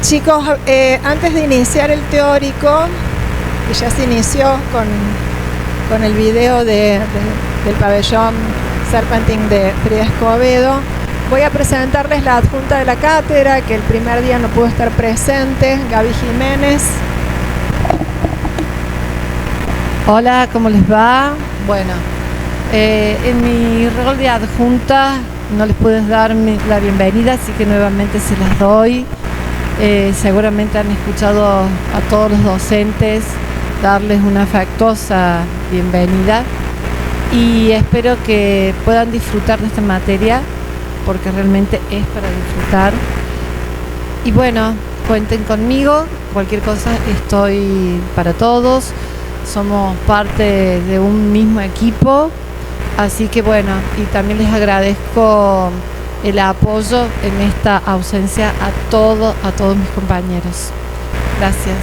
Chicos, antes de iniciar el teórico, que ya se inició con el video del pabellón Serpenting de Frida Escobedo, voy a presentarles la adjunta de la cátedra, que el primer día no pudo estar presente, Gaby Jiménez. Hola, ¿cómo les va? Bueno, en mi rol de adjunta no les pude dar la bienvenida, así que nuevamente se las doy. Seguramente han escuchado a todos los docentes darles una afectuosa bienvenida y espero que puedan disfrutar de esta materia porque realmente es para disfrutar. Y bueno, cuenten conmigo, cualquier cosa estoy para todos, somos parte de un mismo equipo, así que bueno, y también les agradezco el apoyo en esta ausencia a todos mis compañeros. Gracias.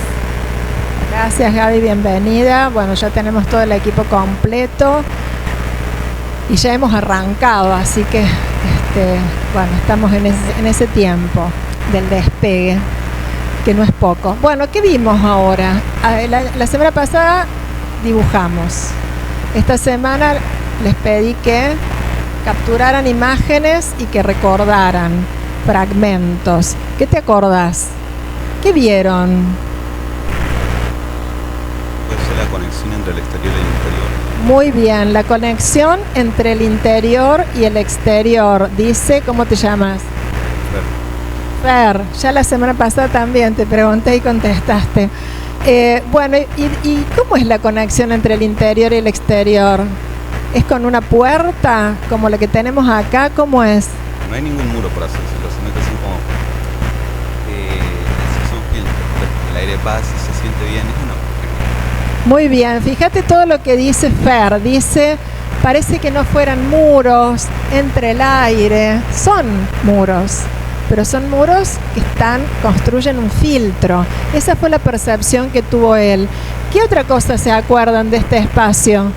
Gracias, Gaby, bienvenida. Bueno, ya tenemos todo el equipo completo y ya hemos arrancado, así que bueno, estamos en ese tiempo del despegue, que no es poco. Bueno, ¿qué vimos ahora? La semana pasada dibujamos. Esta semana les pedí que capturaran imágenes y que recordaran fragmentos. ¿Qué te acordás? ¿Qué vieron? Puede ser la conexión entre el exterior y el interior. Muy bien, la conexión entre el interior y el exterior. Dice, ¿cómo te llamas? Fer. Ya la semana pasada también te pregunté y contestaste. Bueno, ¿y cómo es la conexión entre el interior y el exterior? ¿Es con una puerta como la que tenemos acá? ¿Cómo es? No hay ningún muro por así decirlo, sino que son como son filtros. El aire pasa y se siente bien. Es una... Muy bien, fíjate todo lo que dice Fer. Dice, parece que no fueran muros entre el aire. Son muros, pero son muros que construyen un filtro. Esa fue la percepción que tuvo él. ¿Qué otra cosa se acuerdan de este espacio?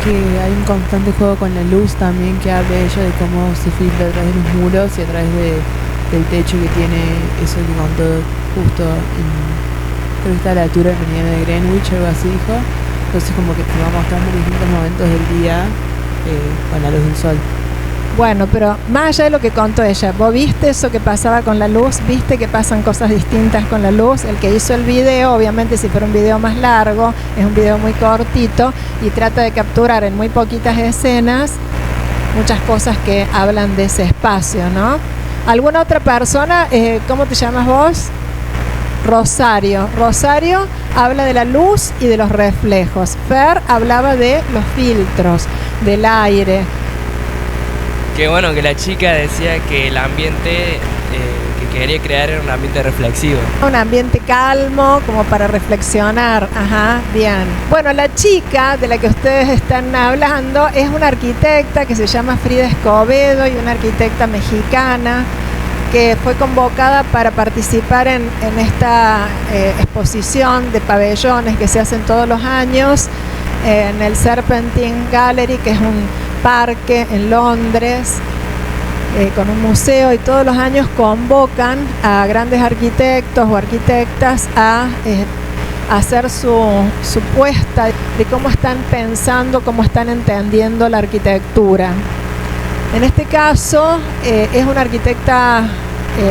Que hay un constante juego con la luz también, que habla ella de cómo se filtra a través de los muros y a través del techo que tiene, eso que contó justo creo que está a la altura de la Avenida de Greenwich, algo así dijo. Entonces como que te va mostrando distintos momentos del día con la luz del sol. Bueno, pero más allá de lo que contó ella, ¿vos viste eso que pasaba con la luz? ¿Viste que pasan cosas distintas con la luz? El que hizo el video, obviamente si fuera un video más largo, es un video muy cortito y trata de capturar en muy poquitas escenas muchas cosas que hablan de ese espacio, ¿no? ¿Alguna otra persona? ¿Cómo te llamas vos? Rosario. Rosario habla de la luz y de los reflejos. Fer hablaba de los filtros, del aire. Que bueno, que la chica decía que el ambiente que quería crear era un ambiente reflexivo. Un ambiente calmo, como para reflexionar. Ajá, bien. Bueno, la chica de la que ustedes están hablando es una arquitecta que se llama Frida Escobedo y una arquitecta mexicana que fue convocada para participar en esta exposición de pabellones que se hacen todos los años en el Serpenting Gallery, que es un parque en Londres con un museo, y todos los años convocan a grandes arquitectos o arquitectas a hacer su puesta de cómo están pensando, cómo están entendiendo la arquitectura. En este caso es una arquitecta,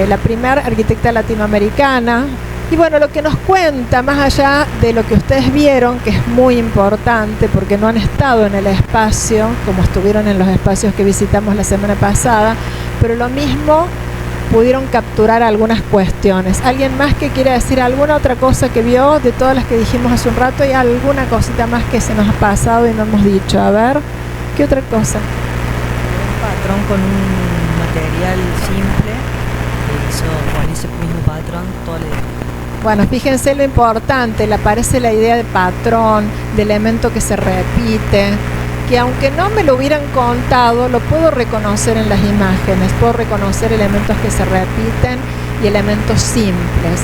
la primera arquitecta latinoamericana. Y bueno, lo que nos cuenta, más allá de lo que ustedes vieron, que es muy importante porque no han estado en el espacio como estuvieron en los espacios que visitamos la semana pasada, pero lo mismo pudieron capturar algunas cuestiones. ¿Alguien más que quiere decir alguna otra cosa que vio de todas las que dijimos hace un rato? ¿Y alguna cosita más que se nos ha pasado y no hemos dicho? A ver, ¿qué otra cosa? Un patrón con un material simple que hizo con ese mismo patrón todo el... Bueno, fíjense lo importante, le aparece la idea de patrón, de elemento que se repite, que aunque no me lo hubieran contado, lo puedo reconocer en las imágenes, puedo reconocer elementos que se repiten y elementos simples.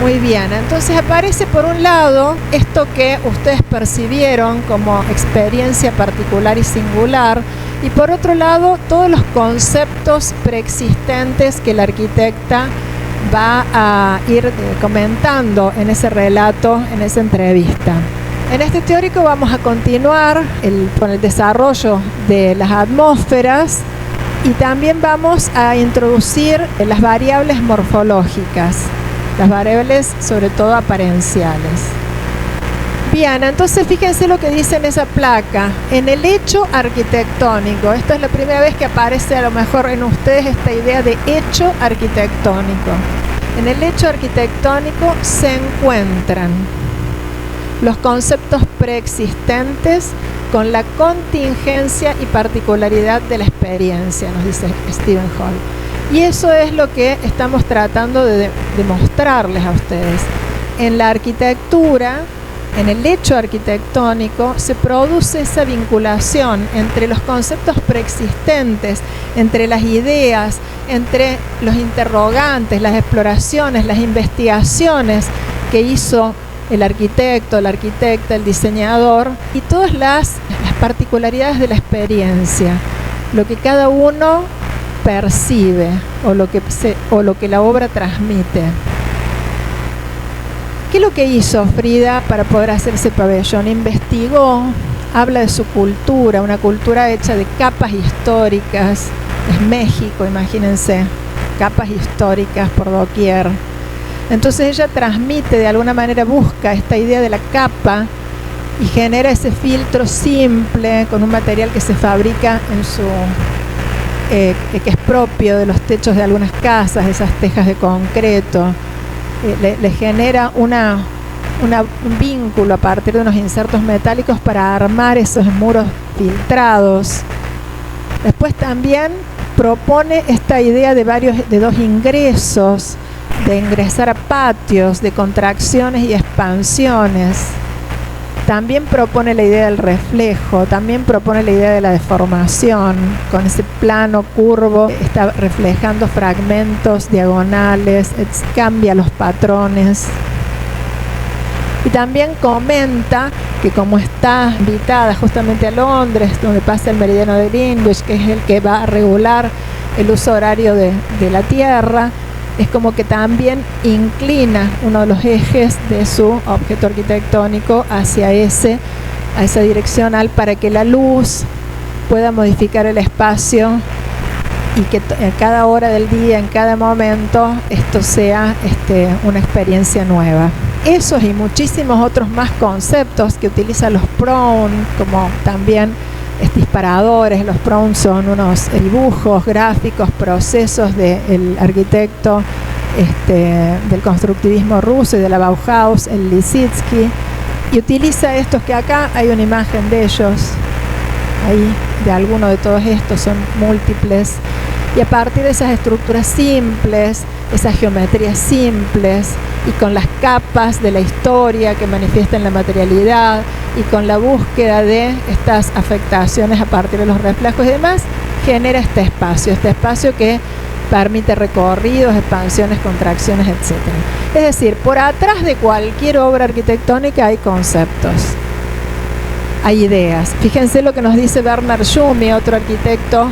Muy bien, entonces aparece por un lado esto que ustedes percibieron como experiencia particular y singular, Y por otro lado, todos los conceptos preexistentes que la arquitecta va a ir comentando en ese relato, en esa entrevista. En este teórico vamos a continuar con el desarrollo de las atmósferas y también vamos a introducir las variables morfológicas, las variables sobre todo aparenciales. Bien, entonces fíjense lo que dice en esa placa. En el hecho arquitectónico, esta es la primera vez que aparece a lo mejor en ustedes esta idea de hecho arquitectónico. En el hecho arquitectónico se encuentran los conceptos preexistentes con la contingencia y particularidad de la experiencia, nos dice Stephen Hall. Y eso es lo que estamos tratando de mostrarles a ustedes. En la arquitectura, en el hecho arquitectónico, se produce esa vinculación entre los conceptos preexistentes, entre las ideas, entre los interrogantes, las exploraciones, las investigaciones que hizo el arquitecto, la arquitecta, el diseñador y todas las particularidades de la experiencia, lo que cada uno percibe o lo que la obra transmite. ¿Qué es lo que hizo Frida para poder hacer ese pabellón? Investigó, habla de su cultura, una cultura hecha de capas históricas. Es México, imagínense, capas históricas por doquier. Entonces ella transmite, de alguna manera busca esta idea de la capa y genera ese filtro simple con un material que se fabrica que es propio de los techos de algunas casas, esas tejas de concreto. Le genera un vínculo a partir de unos insertos metálicos para armar esos muros filtrados. Después también propone esta idea de dos ingresos, de ingresar a patios, de contracciones y expansiones. También propone la idea del reflejo, también propone la idea de la deformación, con ese plano curvo, está reflejando fragmentos diagonales, cambia los patrones. Y también comenta que como está invitada justamente a Londres, donde pasa el meridiano de Greenwich, que es el que va a regular el uso horario de la Tierra, es como que también inclina uno de los ejes de su objeto arquitectónico hacia esa direccional para que la luz pueda modificar el espacio y que a cada hora del día, en cada momento, esto sea una experiencia nueva. Esos y muchísimos otros más conceptos que utilizan los Proun, como también disparadores. Los Proun son unos dibujos, gráficos, procesos del arquitecto del constructivismo ruso y de la Bauhaus, el Lissitzky, y utiliza estos que acá hay una imagen de ellos, ahí de alguno de todos estos, son múltiples, y a partir de esas estructuras simples, esas geometrías simples, y con las capas de la historia que manifiestan la materialidad, y con la búsqueda de estas afectaciones a partir de los reflejos y demás, genera este espacio que permite recorridos, expansiones, contracciones, etc. Es decir, por atrás de cualquier obra arquitectónica hay conceptos, hay ideas. Fíjense lo que nos dice Bernard Tschumi, otro arquitecto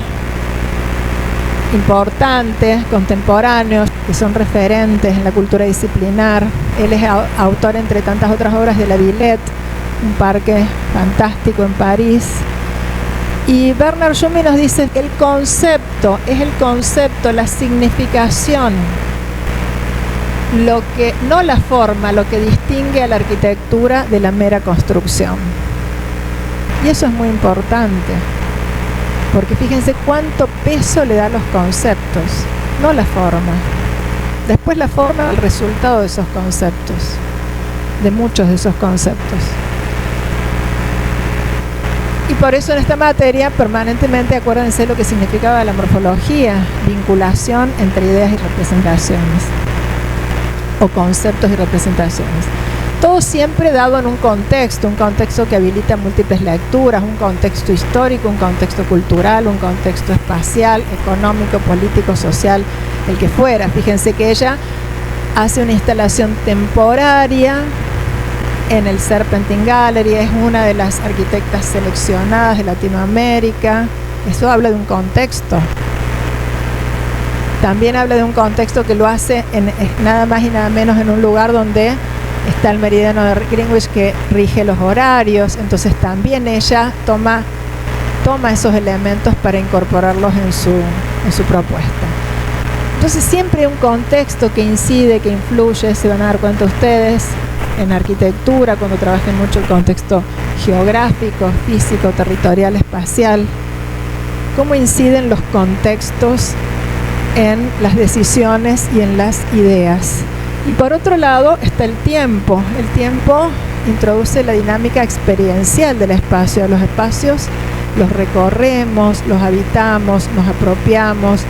importante, contemporáneos, que son referentes en la cultura disciplinar. Él es autor, entre tantas otras obras, de La Villette, un parque fantástico en París. Y Bernard Tschumi nos dice que el concepto es el concepto, la significación, no la forma, lo que distingue a la arquitectura de la mera construcción. Y eso es muy importante, porque fíjense cuánto peso le da a los conceptos, no la forma. Después la forma es el resultado de esos conceptos, de muchos de esos conceptos. Y por eso en esta materia permanentemente acuérdense lo que significaba la morfología, vinculación entre ideas y representaciones, o conceptos y representaciones. Todo siempre dado en un contexto que habilita múltiples lecturas, un contexto histórico, un contexto cultural, un contexto espacial, económico, político, social, el que fuera. Fíjense que ella hace una instalación temporaria en el Serpentine Gallery, es una de las arquitectas seleccionadas de Latinoamérica, Eso habla de un contexto. También habla de un contexto que lo hace nada más y nada menos en un lugar donde está el meridiano de Greenwich que rige los horarios. Entonces también ella toma esos elementos para incorporarlos en su propuesta. Entonces siempre hay un contexto que incide, que influye. Se van a dar cuenta ustedes en arquitectura, cuando trabajen mucho el contexto geográfico, físico, territorial, espacial, cómo inciden los contextos en las decisiones y en las ideas. Y por otro lado está el tiempo. El tiempo introduce la dinámica experiencial del espacio. Los espacios los recorremos, los habitamos, nos apropiamos,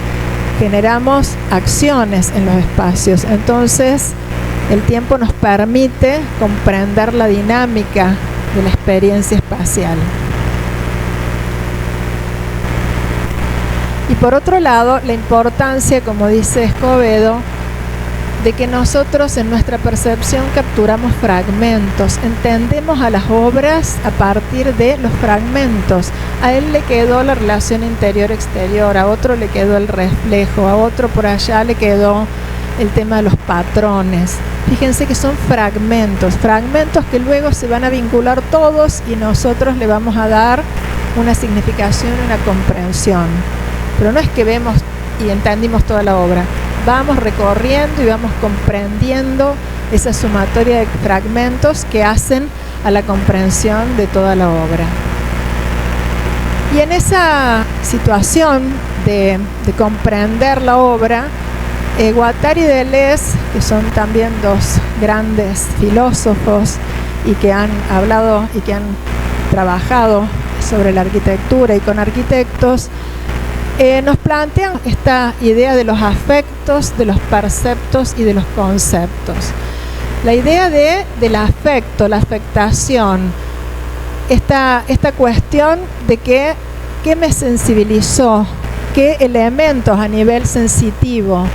generamos acciones en los espacios. Entonces, el tiempo nos permite comprender la dinámica de la experiencia espacial. Y por otro lado, la importancia, como dice Escobedo, de que nosotros en nuestra percepción capturamos fragmentos, entendemos a las obras a partir de los fragmentos. A él le quedó la relación interior-exterior, a otro le quedó el reflejo, a otro por allá le quedó el tema de los patrones. Fíjense que son fragmentos que luego se van a vincular todos y nosotros le vamos a dar una significación, una comprensión. Pero no es que vemos y entendimos toda la obra. Vamos recorriendo y vamos comprendiendo esa sumatoria de fragmentos que hacen a la comprensión de toda la obra. Y en esa situación de comprender la obra, Guattari y Deleuze, que son también dos grandes filósofos y que han hablado y que han trabajado sobre la arquitectura y con arquitectos, nos plantean esta idea de los afectos, de los perceptos y de los conceptos. La idea del afecto, la afectación, esta cuestión de qué me sensibilizó, qué elementos a nivel sensitivo,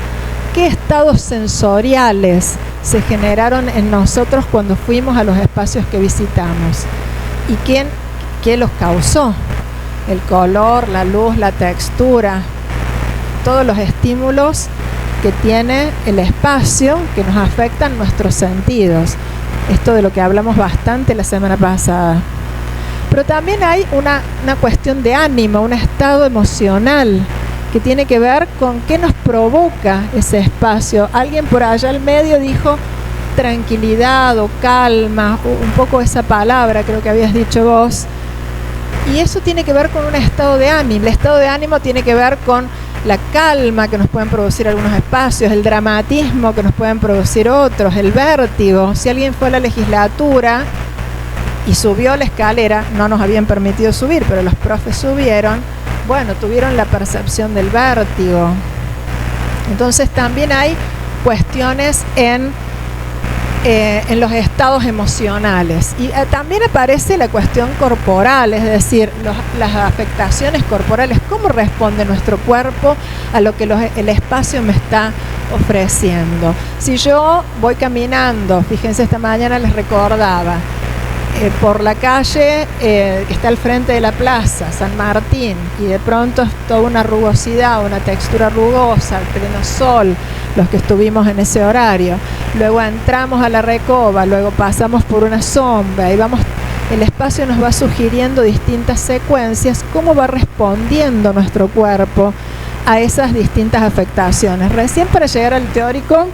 qué estados sensoriales se generaron en nosotros cuando fuimos a los espacios que visitamos y qué los causó. El color, la luz, la textura, todos los estímulos que tiene el espacio que nos afectan nuestros sentidos. Esto de lo que hablamos bastante la semana pasada. Pero también hay una cuestión de ánimo, un estado emocional que tiene que ver con qué nos provoca ese espacio. Alguien por allá al medio dijo tranquilidad o calma, un poco esa palabra creo que habías dicho vos. Y eso tiene que ver con un estado de ánimo. El estado de ánimo tiene que ver con la calma que nos pueden producir algunos espacios, el dramatismo que nos pueden producir otros, el vértigo. Si alguien fue a la legislatura y subió la escalera, no nos habían permitido subir, pero los profes subieron, bueno, tuvieron la percepción del vértigo. Entonces también hay cuestiones en los estados emocionales y también aparece la cuestión corporal, es decir, las afectaciones corporales, cómo responde nuestro cuerpo a lo que el espacio me está ofreciendo. Si yo voy caminando, fíjense, esta mañana les recordaba, por la calle que está al frente de la plaza, San Martín, y de pronto es toda una rugosidad, una textura rugosa, al pleno sol, los que estuvimos en ese horario. Luego entramos a la Recoba, luego pasamos por una sombra y vamos, el espacio nos va sugiriendo distintas secuencias, cómo va respondiendo nuestro cuerpo a esas distintas afectaciones. Recién para llegar al teórico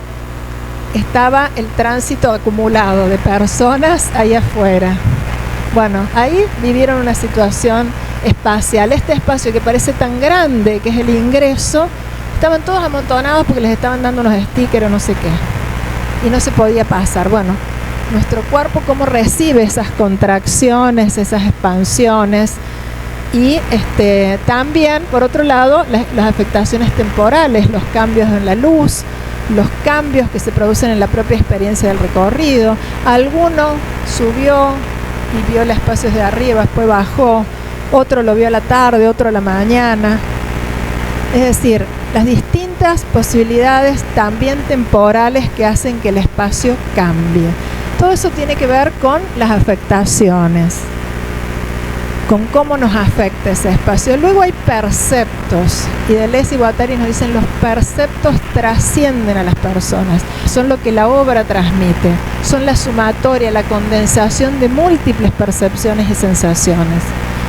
estaba el tránsito acumulado de personas ahí afuera. Bueno, ahí vivieron una situación espacial. Este espacio que parece tan grande, que es el ingreso, estaban todos amontonados porque les estaban dando unos stickers o no sé qué. Y no se podía pasar. Bueno, nuestro cuerpo cómo recibe esas contracciones, esas expansiones. Y también, por otro lado, las afectaciones temporales, los cambios en la luz, los cambios que se producen en la propia experiencia del recorrido. Alguno subió y vio los espacios de arriba, después bajó, otro lo vio a la tarde, otro a la mañana. Es decir, las distintas posibilidades también temporales que hacen que el espacio cambie. Todo eso tiene que ver con las afectaciones. con cómo nos afecta ese espacio. Luego hay perceptos, y Deleuze y Guattari nos dicen los perceptos trascienden a las personas, son lo que la obra transmite, son la sumatoria, la condensación de múltiples percepciones y sensaciones.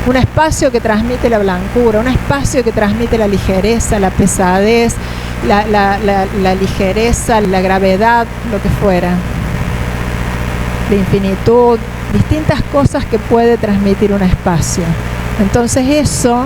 Un espacio que transmite la blancura, un espacio que transmite la ligereza, la pesadez, la ligereza, la gravedad, lo que fuera, la infinitud, distintas cosas que puede transmitir un espacio. Entonces eso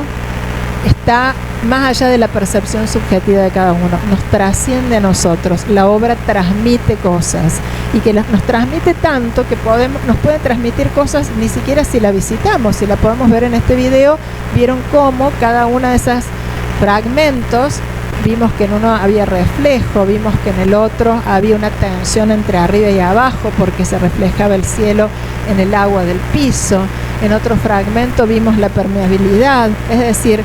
está más allá de la percepción subjetiva de cada uno, nos trasciende a nosotros. La obra transmite cosas y que nos transmite tanto que nos puede transmitir cosas ni siquiera si la visitamos. Si la podemos ver en este video, vieron cómo cada una de esas fragmentos, vimos que en uno había reflejo, vimos que en el otro había una tensión entre arriba y abajo porque se reflejaba el cielo en el agua del piso. En otro fragmento vimos la permeabilidad, es decir,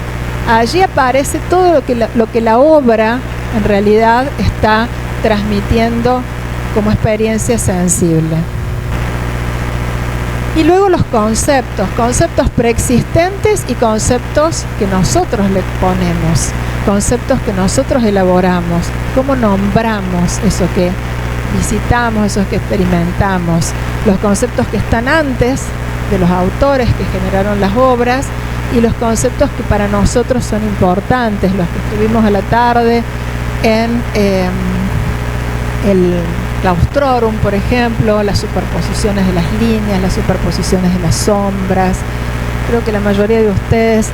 allí aparece todo lo que la obra en realidad está transmitiendo como experiencia sensible. Y luego los conceptos preexistentes y conceptos que nosotros le ponemos, conceptos que nosotros elaboramos, cómo nombramos eso que visitamos, eso que experimentamos, los conceptos que están antes de los autores que generaron las obras y los conceptos que para nosotros son importantes, los que estuvimos a la tarde en el Claustrorum, por ejemplo, las superposiciones de las líneas, las superposiciones de las sombras. Creo que la mayoría de ustedes,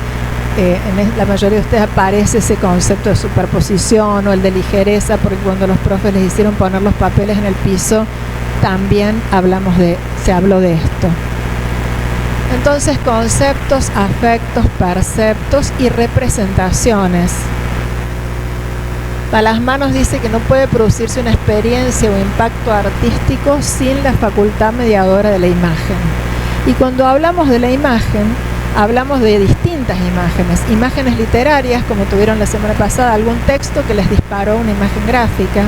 la mayoría de ustedes aparece ese concepto de superposición o el de ligereza, porque cuando los profes les hicieron poner los papeles en el piso, también se habló de esto. Entonces, conceptos, afectos, perceptos y representaciones. Palasma nos dice que no puede producirse una experiencia o impacto artístico sin la facultad mediadora de la imagen. Y cuando hablamos de la imagen, hablamos de distintas imágenes literarias, como tuvieron la semana pasada, algún texto que les disparó una imagen gráfica,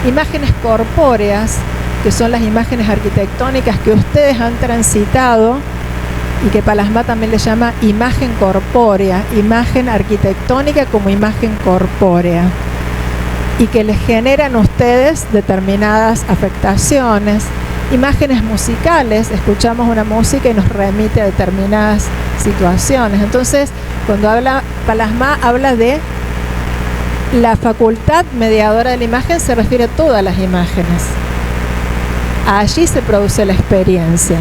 imágenes corpóreas, que son las imágenes arquitectónicas que ustedes han transitado y que Palasma también le llama imagen corpórea, imagen arquitectónica como imagen corpórea, y que les generan a ustedes determinadas afectaciones. Imágenes musicales, escuchamos una música y nos remite a determinadas situaciones. Entonces, cuando Palasma habla de la facultad mediadora de la imagen, se refiere a todas las imágenes. Allí se produce la experiencia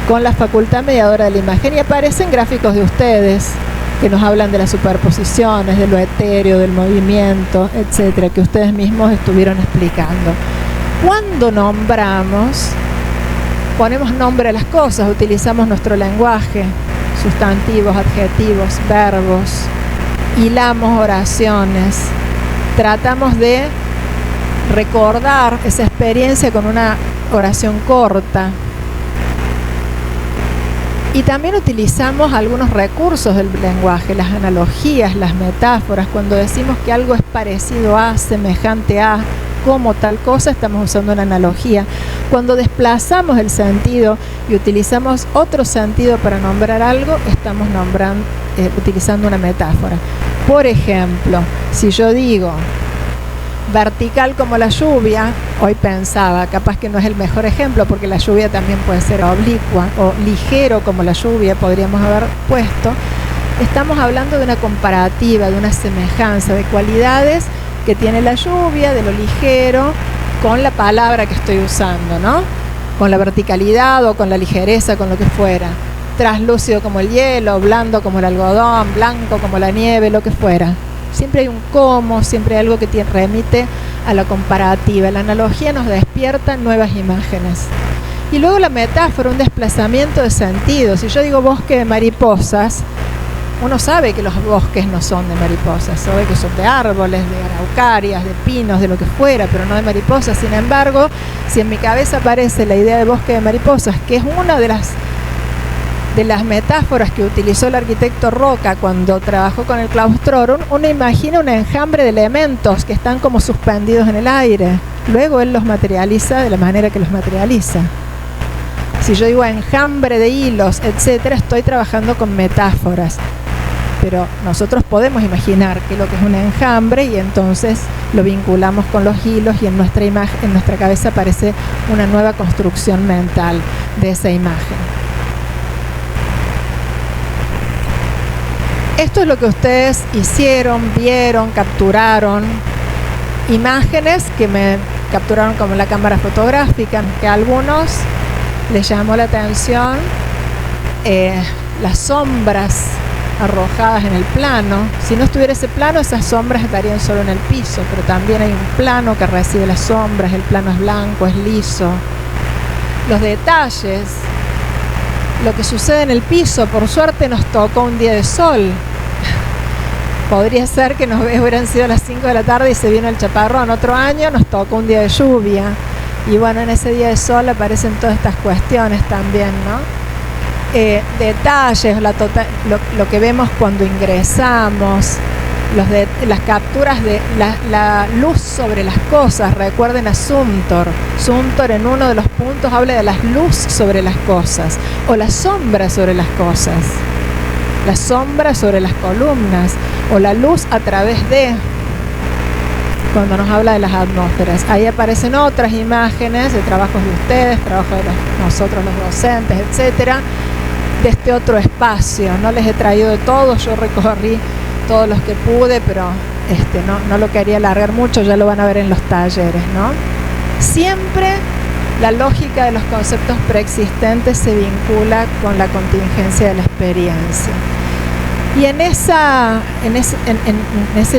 con la facultad mediadora de la imagen, y aparecen gráficos de ustedes que nos hablan de las superposiciones, de lo etéreo, del movimiento, etcétera, que ustedes mismos estuvieron explicando. Cuando nombramos, ponemos nombre a las cosas, utilizamos nuestro lenguaje, sustantivos, adjetivos, verbos, hilamos oraciones, tratamos de recordar esa experiencia con una oración corta. Y también utilizamos algunos recursos del lenguaje, las analogías, las metáforas. Cuando decimos que algo es parecido a, semejante a, como tal cosa, estamos usando una analogía. Cuando desplazamos el sentido y utilizamos otro sentido para nombrar algo, estamos utilizando una metáfora. Por ejemplo, si yo digo vertical como la lluvia, hoy pensaba, capaz que no es el mejor ejemplo porque la lluvia también puede ser oblicua, o ligero como la lluvia podríamos haber puesto. Estamos hablando de una comparativa, de una semejanza, de cualidades que tiene la lluvia, de lo ligero, con la palabra que estoy usando, ¿no? Con la verticalidad o con la ligereza, con lo que fuera. Traslúcido como el hielo, blando como el algodón, blanco como la nieve, lo que fuera. Siempre hay un cómo, siempre hay algo que remite a la comparativa. La analogía nos despierta nuevas imágenes. Y luego la metáfora, un desplazamiento de sentido. Si yo digo bosque de mariposas, uno sabe que los bosques no son de mariposas, sabe que son de árboles, de araucarias, de pinos, de lo que fuera, pero no de mariposas. Sin embargo, si en mi cabeza aparece la idea de bosque de mariposas, que es una de las metáforas que utilizó el arquitecto Roca cuando trabajó con el Claustrorum, uno imagina un enjambre de elementos que están como suspendidos en el aire. Luego él los materializa de la manera que los materializa. Si yo digo enjambre de hilos, etcétera, estoy trabajando con metáforas. Pero nosotros podemos imaginar qué es lo que es un enjambre y entonces lo vinculamos con los hilos y en nuestra imagen, en nuestra cabeza aparece una nueva construcción mental de esa imagen. Esto es lo que ustedes hicieron, vieron, capturaron. Imágenes que me capturaron como la cámara fotográfica, que a algunos les llamó la atención las sombras arrojadas en el plano. Si no estuviera ese plano, esas sombras estarían solo en el piso, pero también hay un plano que recibe las sombras, el plano es blanco, es liso. Los detalles, lo que sucede en el piso, por suerte nos tocó un día de sol. Podría ser que hubieran sido las 5 de la tarde y se vino el chaparrón. Otro año nos tocó un día de lluvia. Y bueno, en ese día de sol aparecen todas estas cuestiones también, ¿no? Detalles, lo que vemos cuando ingresamos, las capturas de la luz sobre las cosas. Recuerden a Zumthor. Zumthor en uno de los puntos habla de la luz sobre las cosas o la sombra sobre las cosas, la sombra sobre las columnas o la luz a través de, cuando nos habla de las atmósferas. Ahí aparecen otras imágenes de trabajos de ustedes, trabajo de nosotros los docentes, etcétera, de este otro espacio. No les he traído de todos, yo recorrí todos los que pude, pero no lo quería alargar mucho, ya lo van a ver en los talleres, ¿no? Siempre la lógica de los conceptos preexistentes se vincula con la contingencia de la experiencia. Y en ese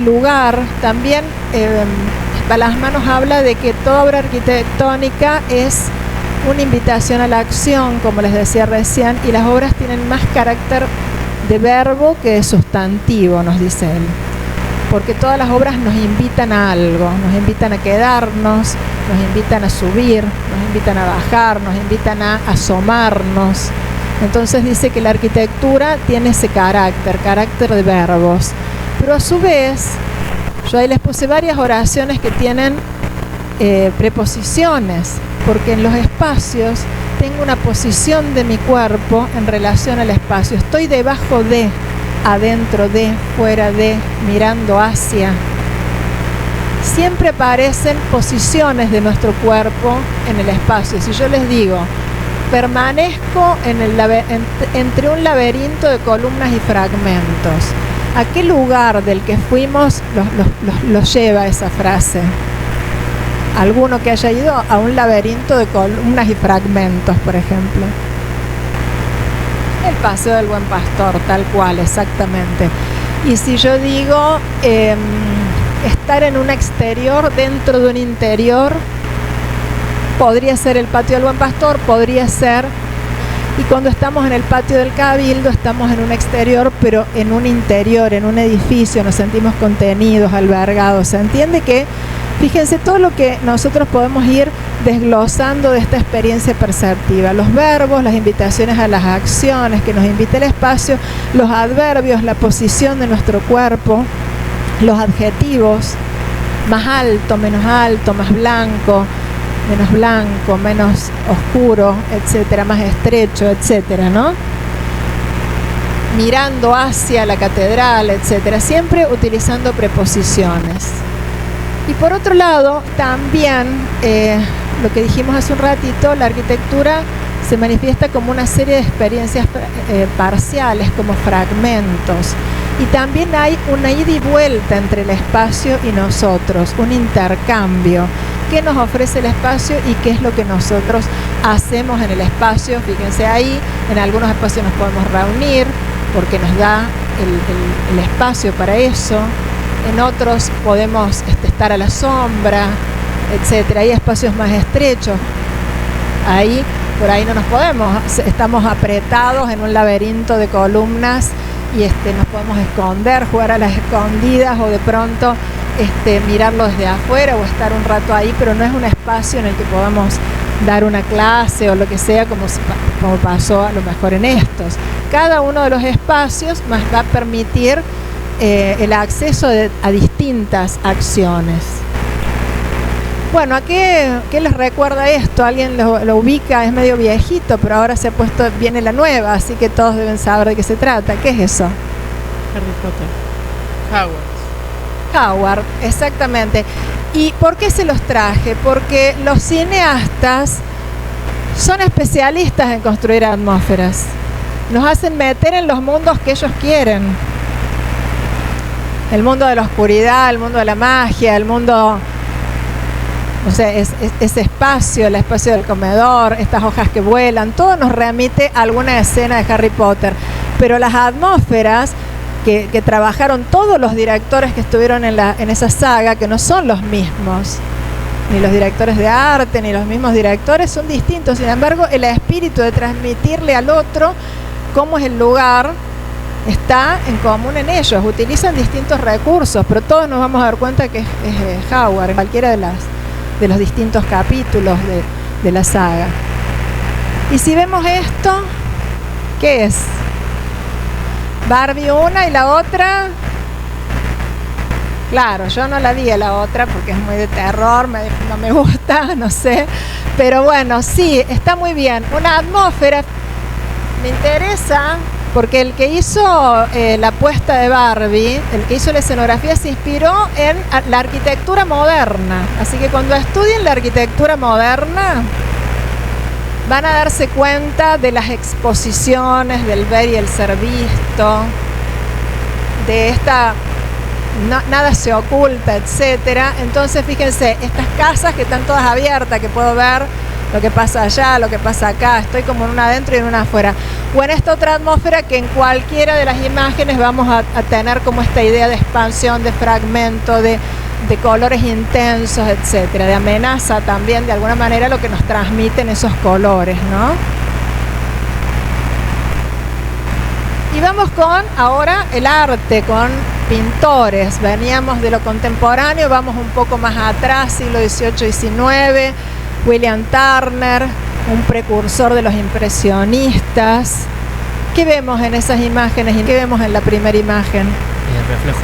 lugar también Balasma nos habla de que toda obra arquitectónica es una invitación a la acción, como les decía recién, y las obras tienen más carácter de verbo que de sustantivo, nos dice él. Porque todas las obras nos invitan a algo, nos invitan a quedarnos, nos invitan a subir, nos invitan a bajar, nos invitan a asomarnos. Entonces dice que la arquitectura tiene ese carácter de verbos. Pero a su vez, yo ahí les puse varias oraciones que tienen preposiciones, porque en los espacios tengo una posición de mi cuerpo en relación al espacio. Estoy debajo de, adentro de, fuera de, mirando hacia. Siempre aparecen posiciones de nuestro cuerpo en el espacio. Si yo les digo, permanezco entre un laberinto de columnas y fragmentos, ¿a qué lugar del que fuimos los lleva esa frase? Alguno que haya ido a un laberinto de columnas y fragmentos, por ejemplo. El Paseo del Buen Pastor, tal cual, exactamente. Y si yo digo estar en un exterior dentro de un interior, podría ser el Patio del Buen Pastor, podría ser. Y cuando estamos en el patio del Cabildo, estamos en un exterior, pero en un interior, en un edificio, nos sentimos contenidos, albergados. ¿Se entiende que? Fíjense todo lo que nosotros podemos ir desglosando de esta experiencia perceptiva. Los verbos, las invitaciones a las acciones que nos invita el espacio, los adverbios, la posición de nuestro cuerpo, los adjetivos, más alto, más blanco, menos oscuro, etcétera, más estrecho, etcétera, ¿no? Mirando hacia la catedral, etcétera, siempre utilizando preposiciones. Y por otro lado, también, lo que dijimos hace un ratito, la arquitectura se manifiesta como una serie de experiencias parciales, como fragmentos. Y también hay una ida y vuelta entre el espacio y nosotros, un intercambio. ¿Qué nos ofrece el espacio y qué es lo que nosotros hacemos en el espacio? Fíjense ahí, en algunos espacios nos podemos reunir porque nos da el espacio para eso. En otros podemos estar a la sombra, etcétera. Hay espacios más estrechos. Por ahí no nos podemos, estamos apretados en un laberinto de columnas y nos podemos esconder, jugar a las escondidas o de pronto mirarlo desde afuera o estar un rato ahí, pero no es un espacio en el que podamos dar una clase o lo que sea, como pasó a lo mejor en estos. Cada uno de los espacios nos va a permitir el acceso a distintas acciones. Bueno, ¿qué les recuerda esto? Alguien lo ubica, es medio viejito, pero ahora se ha puesto, viene la nueva, así que todos deben saber de qué se trata. ¿Qué es eso? Harry Potter. Howard, exactamente. ¿Y por qué se los traje? Porque los cineastas son especialistas en construir atmósferas. Nos hacen meter en los mundos que ellos quieren. El mundo de la oscuridad, el mundo de la magia, el mundo, o sea, ese espacio, el espacio del comedor, estas hojas que vuelan, todo nos remite a alguna escena de Harry Potter. Pero las atmósferas que trabajaron todos los directores que estuvieron en esa saga, que no son los mismos, ni los directores de arte, ni los mismos directores, son distintos. Sin embargo, el espíritu de transmitirle al otro cómo es el lugar está en común en ellos. Utilizan distintos recursos, pero todos nos vamos a dar cuenta que es Howard en cualquiera de los distintos capítulos de la saga. Y si vemos esto, ¿qué es? Barbie una y la otra. Claro, yo no la vi a la otra porque es muy de terror, no me gusta, no sé. Pero bueno, sí, está muy bien. Una atmósfera me interesa porque el que hizo la puesta de Barbie, el que hizo la escenografía, se inspiró en la arquitectura moderna. Así que cuando estudien la arquitectura moderna, van a darse cuenta de las exposiciones, del ver y el ser visto, de esta nada se oculta, etcétera. Entonces fíjense, estas casas que están todas abiertas, que puedo ver lo que pasa allá, lo que pasa acá, estoy como en una adentro y en una afuera, o en esta otra atmósfera que en cualquiera de las imágenes vamos a tener como esta idea de expansión, de fragmento, de colores intensos, etcétera, de amenaza también, de alguna manera lo que nos transmiten esos colores, ¿no? Y vamos con ahora el arte, con pintores. Veníamos de lo contemporáneo, vamos un poco más atrás, siglo XVIII, XIX, William Turner, un precursor de los impresionistas. ¿Qué vemos en esas imágenes y qué vemos en la primera imagen? Reflejos.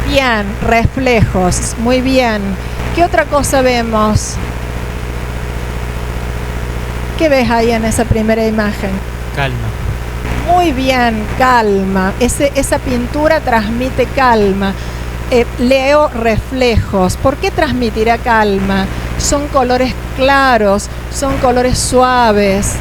Bien, reflejos, muy bien. ¿Qué otra cosa vemos? ¿Qué ves ahí en esa primera imagen? Calma. Muy bien, calma. Esa pintura transmite calma. Leo reflejos. ¿Por qué transmitirá calma? Son colores claros, son colores suaves.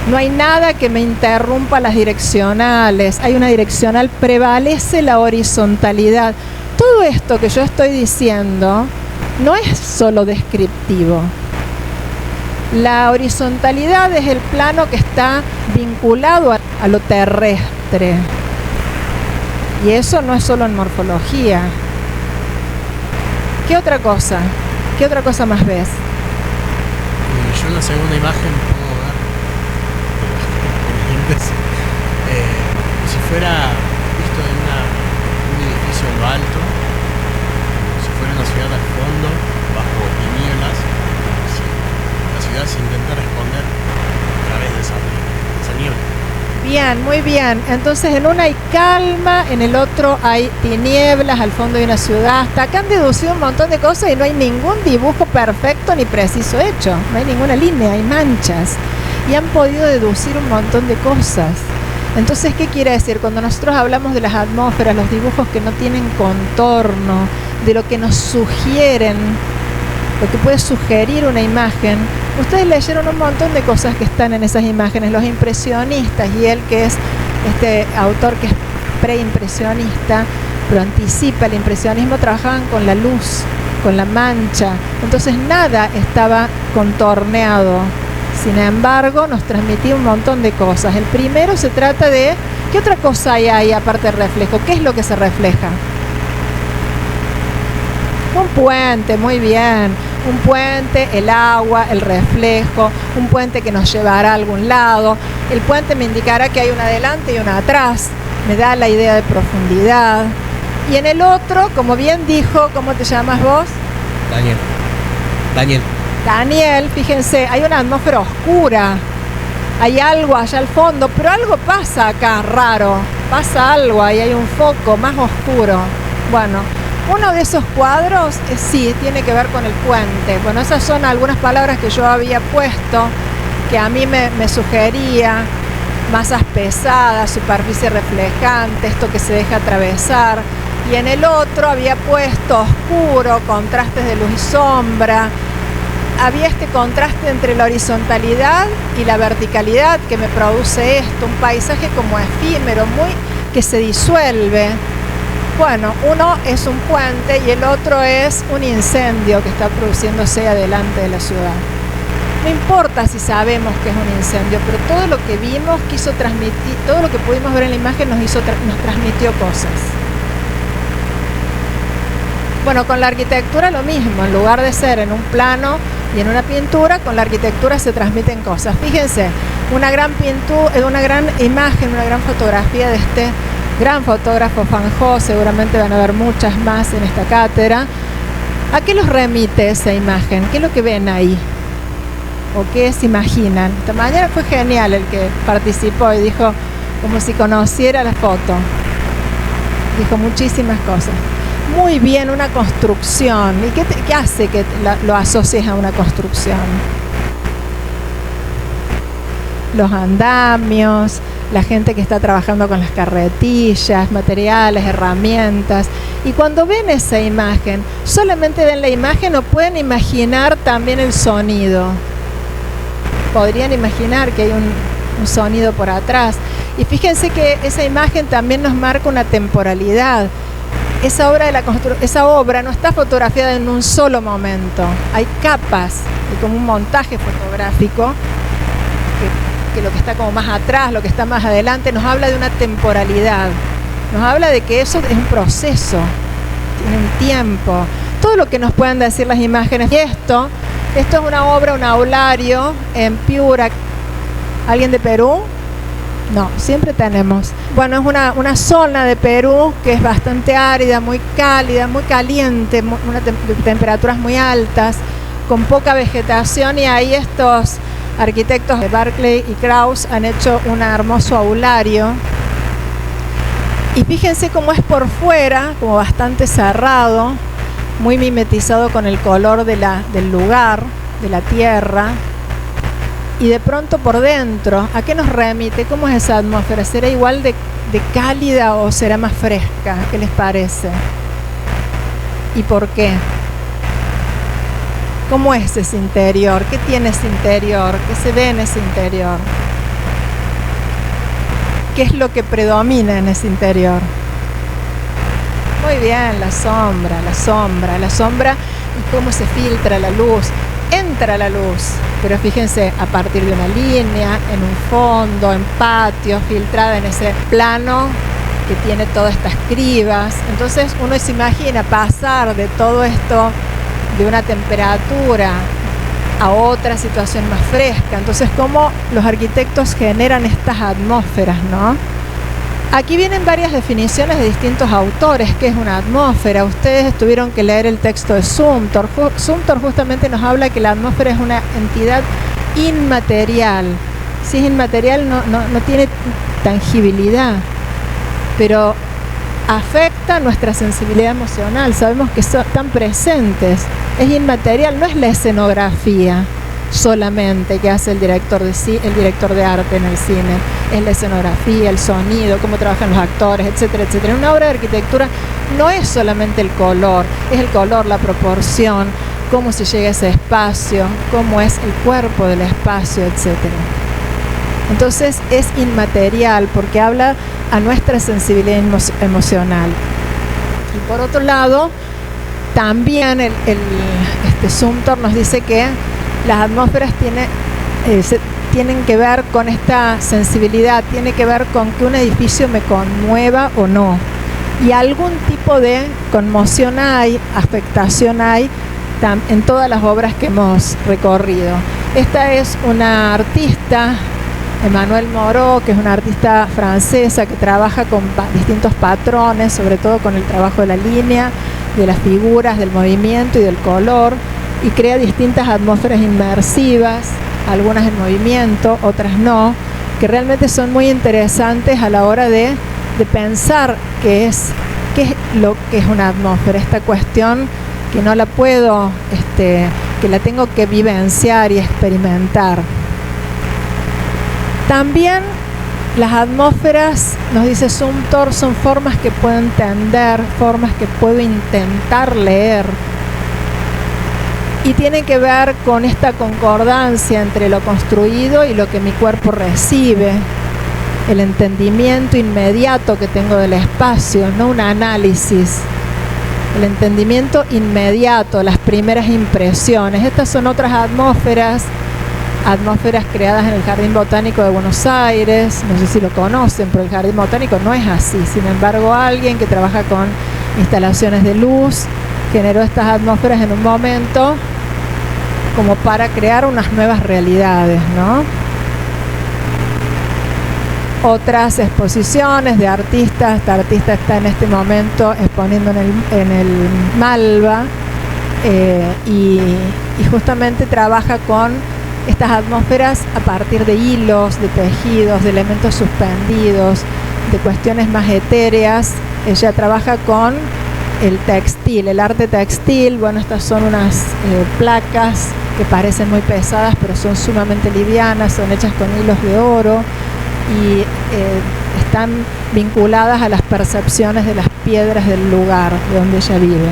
No hay nada que me interrumpa las direccionales. Hay una direccional, prevalece la horizontalidad. Todo esto que yo estoy diciendo no es solo descriptivo. La horizontalidad es el plano que está vinculado a lo terrestre. Y eso no es solo en morfología. ¿Qué otra cosa? ¿Qué otra cosa más ves? Yo en la segunda imagen puedo ver si fuera visto de un edificio en lo alto, si fuera una ciudad al fondo, bajo tinieblas, si la ciudad se intenta responder a través de esa niebla. Bien, muy bien. Entonces en una hay calma, en el otro hay tinieblas, al fondo hay una ciudad. Hasta acá han deducido un montón de cosas y no hay ningún dibujo perfecto ni preciso hecho. No hay ninguna línea, hay manchas. Y han podido deducir un montón de cosas. Entonces, ¿qué quiere decir? Cuando nosotros hablamos de las atmósferas, los dibujos que no tienen contorno, de lo que nos sugieren, lo que puede sugerir una imagen. Ustedes leyeron un montón de cosas que están en esas imágenes, los impresionistas, y él, que es este autor que es preimpresionista, pero anticipa el impresionismo, trabajaban con la luz, con la mancha. Entonces nada estaba contorneado. Sin embargo, nos transmitía un montón de cosas. El primero se trata de, ¿qué otra cosa hay ahí aparte del reflejo? ¿Qué es lo que se refleja? Un puente, muy bien. Un puente, el agua, el reflejo, un puente que nos llevará a algún lado. El puente me indicará que hay una adelante y una atrás. Me da la idea de profundidad. Y en el otro, como bien dijo, ¿cómo te llamas vos? Daniel, fíjense, hay una atmósfera oscura. Hay algo allá al fondo, pero algo pasa acá, raro. Pasa algo ahí, hay un foco más oscuro. Bueno, Uno de esos cuadros, sí, tiene que ver con el puente. Bueno, esas son algunas palabras que yo había puesto, que a mí me sugería: masas pesadas, superficie reflejante, esto que se deja atravesar. Y en el otro había puesto oscuro, contrastes de luz y sombra. Había este contraste entre la horizontalidad y la verticalidad que me produce esto, un paisaje como efímero, que se disuelve. Bueno, uno es un puente y el otro es un incendio que está produciéndose adelante de la ciudad. No importa si sabemos que es un incendio, pero todo lo que vimos quiso transmitir, todo lo que pudimos ver en la imagen nos transmitió cosas. Bueno, con la arquitectura lo mismo, en lugar de ser en un plano y en una pintura, con la arquitectura se transmiten cosas. Fíjense, una gran imagen, una gran fotografía de este gran fotógrafo Van Gogh, seguramente van a ver muchas más en esta cátedra. ¿A qué los remite esa imagen? ¿Qué es lo que ven ahí? ¿O qué se imaginan? Esta mañana fue genial el que participó y dijo como si conociera la foto. Dijo muchísimas cosas. Muy bien, una construcción. ¿Y qué hace que lo asocies a una construcción? Los andamios, la gente que está trabajando con las carretillas, materiales, herramientas. Y cuando ven esa imagen, solamente ven la imagen o pueden imaginar también el sonido. Podrían imaginar que hay un sonido por atrás. Y fíjense que esa imagen también nos marca una temporalidad. Esa obra no está fotografiada en un solo momento. Hay capas, y como un montaje fotográfico, que lo que está como más atrás, lo que está más adelante, nos habla de una temporalidad. Nos habla de que eso es un proceso, tiene un tiempo. Todo lo que nos puedan decir las imágenes. Y esto es una obra, un aulario en Piura. ¿Alguien de Perú? No, siempre tenemos. Bueno, es una zona de Perú que es bastante árida, muy cálida, muy caliente, temperaturas muy altas, con poca vegetación, y ahí estos arquitectos de Barclay y Kraus han hecho un hermoso aulario. Y fíjense cómo es por fuera, como bastante cerrado, muy mimetizado con el color del lugar, de la tierra. Y de pronto por dentro, ¿a qué nos remite? ¿Cómo es esa atmósfera? ¿Será igual de cálida o será más fresca? ¿Qué les parece? ¿Y por qué? ¿Cómo es ese interior? ¿Qué tiene ese interior? ¿Qué se ve en ese interior? ¿Qué es lo que predomina en ese interior? Muy bien, la sombra y cómo se filtra la luz. Entra la luz, pero fíjense, a partir de una línea, en un fondo, en patio, filtrada en ese plano que tiene todas estas cribas. Entonces uno se imagina pasar de todo esto, de una temperatura a otra situación más fresca. Entonces, cómo los arquitectos generan estas atmósferas, ¿no? Aquí vienen varias definiciones de distintos autores. ¿Qué es una atmósfera? Ustedes tuvieron que leer el texto de Zumthor. Zumthor justamente nos habla que la atmósfera es una entidad inmaterial. Si es inmaterial, no tiene tangibilidad, pero afecta nuestra sensibilidad emocional. Sabemos que están presentes. Es inmaterial, no es la escenografía solamente que hace el director de arte en el cine. Es la escenografía, el sonido, cómo trabajan los actores, etcétera, etcétera. En una obra de arquitectura no es solamente el color, es el color, la proporción, cómo se llega a ese espacio, cómo es el cuerpo del espacio, etcétera. Entonces es inmaterial porque habla a nuestra sensibilidad emocional. Y por otro lado, también Zumthor nos dice que las atmósferas tienen que ver con esta sensibilidad, tiene que ver con que un edificio me conmueva o no. Y algún tipo de conmoción hay, afectación hay en todas las obras que hemos recorrido. Esta es una artista, Emmanuelle Moreau, que es una artista francesa que trabaja con distintos patrones, sobre todo con el trabajo de la línea, de las figuras, del movimiento y del color, y crea distintas atmósferas inmersivas, algunas en movimiento, otras no, que realmente son muy interesantes a la hora de pensar qué es ¿Qué es lo que es una atmósfera? Esta cuestión que no la puedo, que la tengo que vivenciar y experimentar. También las atmósferas, nos dice Sumter, son formas que puedo entender, formas que puedo intentar leer. Y tiene que ver con esta concordancia entre lo construido y lo que mi cuerpo recibe. El entendimiento inmediato que tengo del espacio, no un análisis. El entendimiento inmediato, las primeras impresiones. Estas son otras atmósferas creadas en el Jardín Botánico de Buenos Aires. No sé si lo conocen, pero el Jardín Botánico no es así. Sin embargo, alguien que trabaja con instalaciones de luz generó estas atmósferas en un momento como para crear unas nuevas realidades, ¿no? Otras exposiciones de artistas. Esta artista está en este momento exponiendo en el Malva y justamente trabaja con estas atmósferas a partir de hilos, de tejidos, de elementos suspendidos, de cuestiones más etéreas. Ella trabaja con el textil, el arte textil. Bueno, estas son unas placas que parecen muy pesadas, pero son sumamente livianas, son hechas con hilos de oro y están vinculadas a las percepciones de las piedras del lugar de donde ella vive.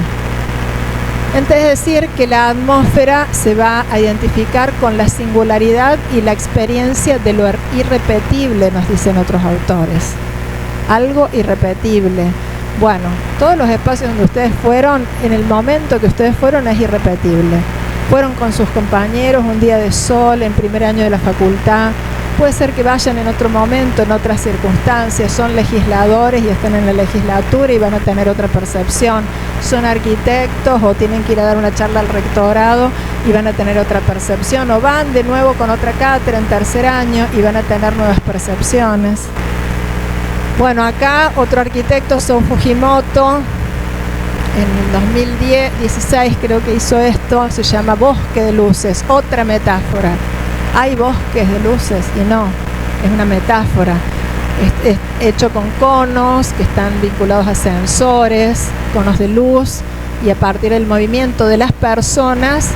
Entonces, es decir que la atmósfera se va a identificar con la singularidad y la experiencia de lo irrepetible, nos dicen otros autores. Algo irrepetible. Bueno, todos los espacios donde ustedes fueron, en el momento que ustedes fueron, es irrepetible. Fueron con sus compañeros un día de sol en primer año de la facultad. Puede ser que vayan en otro momento, en otras circunstancias. Son legisladores y están en la legislatura y van a tener otra percepción. Son arquitectos o tienen que ir a dar una charla al rectorado y van a tener otra percepción. O van de nuevo con otra cátedra en tercer año y van a tener nuevas percepciones. Bueno, acá otro arquitecto, Sou Fujimoto, en 2016 creo que hizo esto, se llama Bosque de Luces, otra metáfora. Hay bosques de luces y no, es una metáfora. Es hecho con conos que están vinculados a sensores, conos de luz, y a partir del movimiento de las personas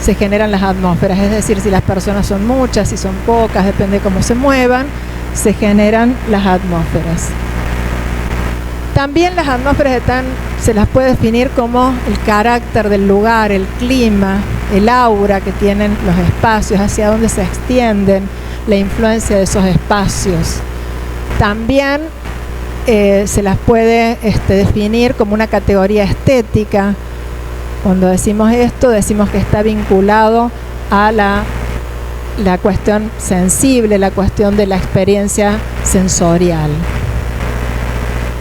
se generan las atmósferas. Es decir, si las personas son muchas, si son pocas, depende de cómo se muevan, se generan las atmósferas. También las atmósferas se las puede definir como el carácter del lugar, el clima, el aura que tienen los espacios, hacia dónde se extienden, la influencia de esos espacios. También se las puede definir como una categoría estética. Cuando decimos esto, decimos que está vinculado a la cuestión sensible, la cuestión de la experiencia sensorial.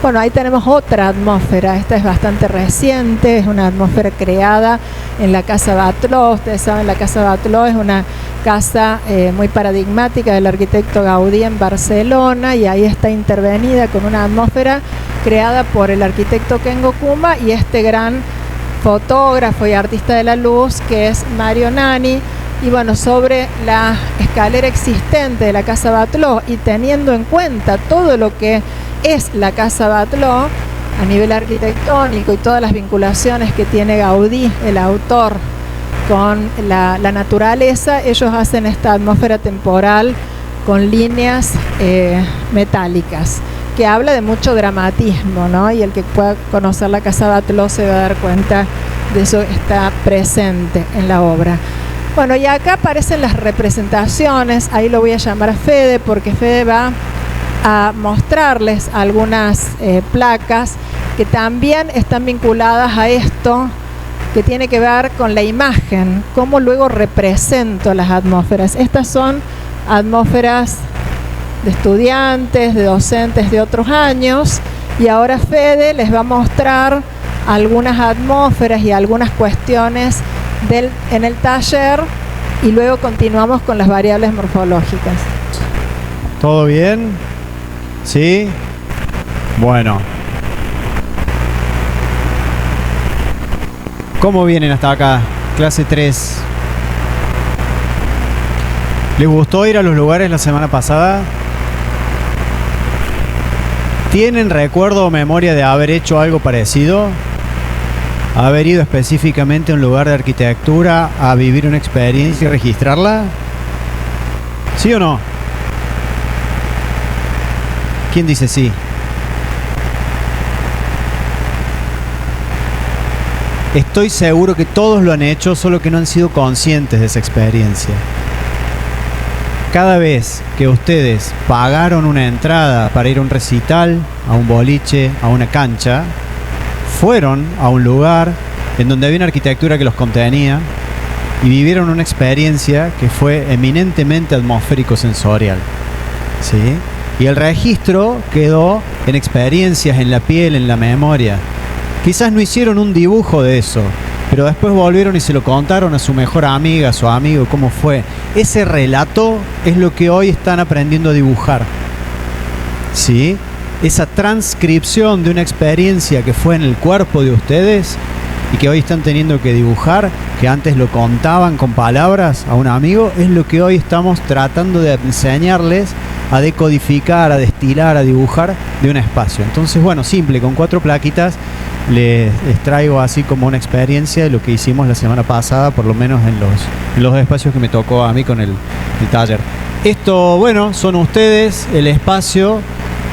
Bueno, ahí tenemos otra atmósfera. Esta es bastante reciente, es una atmósfera creada en la Casa Batlló. Ustedes saben, la Casa Batlló es una casa muy paradigmática del arquitecto Gaudí en Barcelona, y ahí está intervenida con una atmósfera creada por el arquitecto Kengo Kuma y este gran fotógrafo y artista de la luz que es Mario Nani. Y bueno, sobre la escalera existente de la Casa Batlló y teniendo en cuenta todo lo que es la Casa Batlló a nivel arquitectónico y todas las vinculaciones que tiene Gaudí, el autor, con la naturaleza, ellos hacen esta atmósfera temporal con líneas metálicas, que habla de mucho dramatismo, ¿no? Y el que pueda conocer la Casa Batlló se va a dar cuenta de eso que está presente en la obra. Bueno, y acá aparecen las representaciones. Ahí lo voy a llamar a Fede, porque Fede va a mostrarles algunas placas que también están vinculadas a esto, que tiene que ver con la imagen, cómo luego represento las atmósferas. Estas son atmósferas de estudiantes, de docentes de otros años, y ahora Fede les va a mostrar algunas atmósferas y algunas cuestiones en el taller, y luego continuamos con las variables morfológicas. ¿Todo bien? ¿Sí? Bueno. ¿Cómo vienen hasta acá? Clase 3. ¿Les gustó ir a los lugares la semana pasada? ¿Tienen recuerdo o memoria de haber hecho algo parecido? ¿Haber ido específicamente a un lugar de arquitectura a vivir una experiencia y registrarla? ¿Sí o no? ¿Quién dice sí? Estoy seguro que todos lo han hecho, solo que no han sido conscientes de esa experiencia. Cada vez que ustedes pagaron una entrada para ir a un recital, a un boliche, a una cancha, fueron a un lugar en donde había una arquitectura que los contenía y vivieron una experiencia que fue eminentemente atmosférico-sensorial, ¿sí? Y el registro quedó en experiencias, en la piel, en la memoria. Quizás no hicieron un dibujo de eso, pero después volvieron y se lo contaron a su mejor amiga, a su amigo, cómo fue. Ese relato es lo que hoy están aprendiendo a dibujar, ¿sí? Esa transcripción de una experiencia que fue en el cuerpo de ustedes y que hoy están teniendo que dibujar, que antes lo contaban con palabras a un amigo, es lo que hoy estamos tratando de enseñarles a decodificar, a destilar, a dibujar de un espacio. Entonces, bueno, simple, con 4 plaquitas les traigo así como una experiencia de lo que hicimos la semana pasada, por lo menos en los espacios que me tocó a mí con el taller. Esto, bueno, son ustedes, el espacio,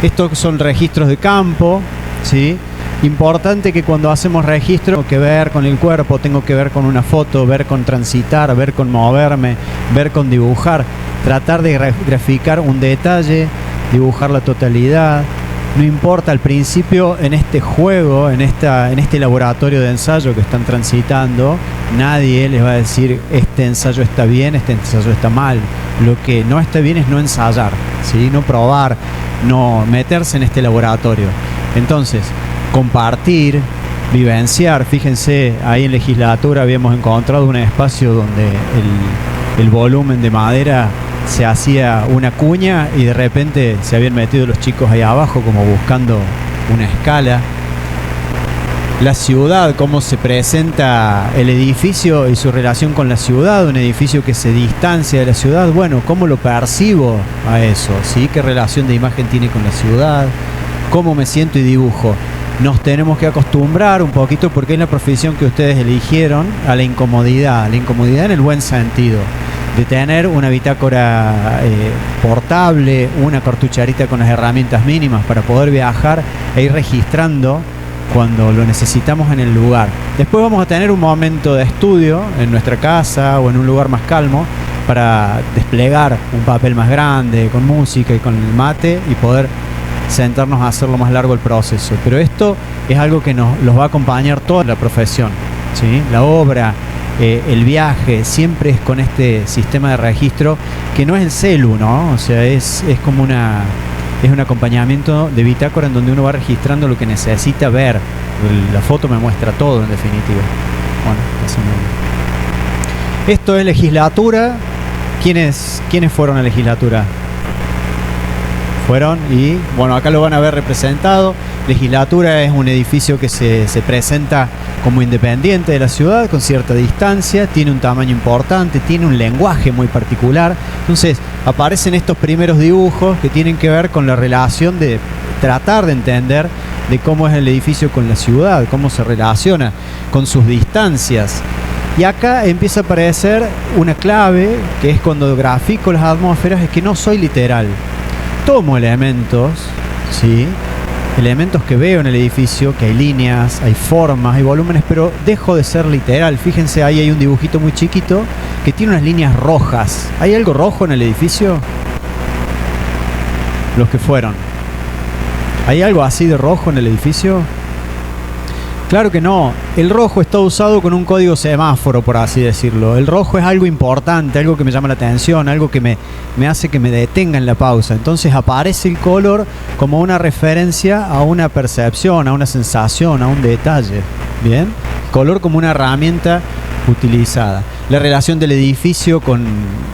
estos son registros de campo, ¿sí? Importante que cuando hacemos registro tengo que ver con el cuerpo, tengo que ver con una foto, ver con transitar, ver con moverme, ver con dibujar, tratar de graficar un detalle, dibujar la totalidad. No importa al principio en este juego, en este laboratorio de ensayo que están transitando, nadie les va a decir este ensayo está bien, este ensayo está mal. Lo que no está bien es no ensayar, ¿sí? No probar, no meterse en este laboratorio. Entonces, compartir, vivenciar. Fíjense, ahí en legislatura habíamos encontrado un espacio donde el volumen de madera se hacía una cuña y de repente se habían metido los chicos ahí abajo como buscando una escala. La ciudad, cómo se presenta el edificio y su relación con la ciudad, un edificio que se distancia de la ciudad, bueno, cómo lo percibo a eso, ¿sí? ¿Qué relación de imagen tiene con la ciudad? ¿Cómo me siento y dibujo? Nos tenemos que acostumbrar un poquito, porque es la profesión que ustedes eligieron, a la incomodidad en el buen sentido, de tener una bitácora portable, una cartucherita con las herramientas mínimas para poder viajar e ir registrando cuando lo necesitamos en el lugar. Después vamos a tener un momento de estudio en nuestra casa o en un lugar más calmo para desplegar un papel más grande, con música y con el mate, y poder sentarnos a hacerlo más largo el proceso. Pero esto es algo que los va a acompañar toda la profesión, ¿sí? La obra, el viaje, siempre es con este sistema de registro que no es el celu, ¿no? O sea, es como es un acompañamiento de bitácora en donde uno va registrando lo que necesita ver. La foto me muestra todo, en definitiva. Bueno, esto es legislatura. ¿Quiénes fueron a legislatura? Fueron y, bueno, acá lo van a ver representado. Legislatura es un edificio que se presenta como independiente de la ciudad, con cierta distancia, tiene un tamaño importante, tiene un lenguaje muy particular. Entonces aparecen estos primeros dibujos que tienen que ver con la relación de tratar de entender de cómo es el edificio con la ciudad, cómo se relaciona con sus distancias. Y acá empieza a aparecer una clave, que es cuando grafico las atmósferas, es que no soy literal. Tomo elementos, ¿sí? Elementos que veo en el edificio, que hay líneas, hay formas, hay volúmenes, pero dejo de ser literal. Fíjense, ahí hay un dibujito muy chiquito que tiene unas líneas rojas. ¿Hay algo rojo en el edificio? Los que fueron. ¿Hay algo así de rojo en el edificio? Claro que no. El rojo está usado con un código semáforo, por así decirlo. El rojo es algo importante, algo que me llama la atención, algo que me hace que me detenga en la pausa. Entonces aparece el color como una referencia a una percepción, a una sensación, a un detalle. ¿Bien? Color como una herramienta utilizada. La relación del edificio con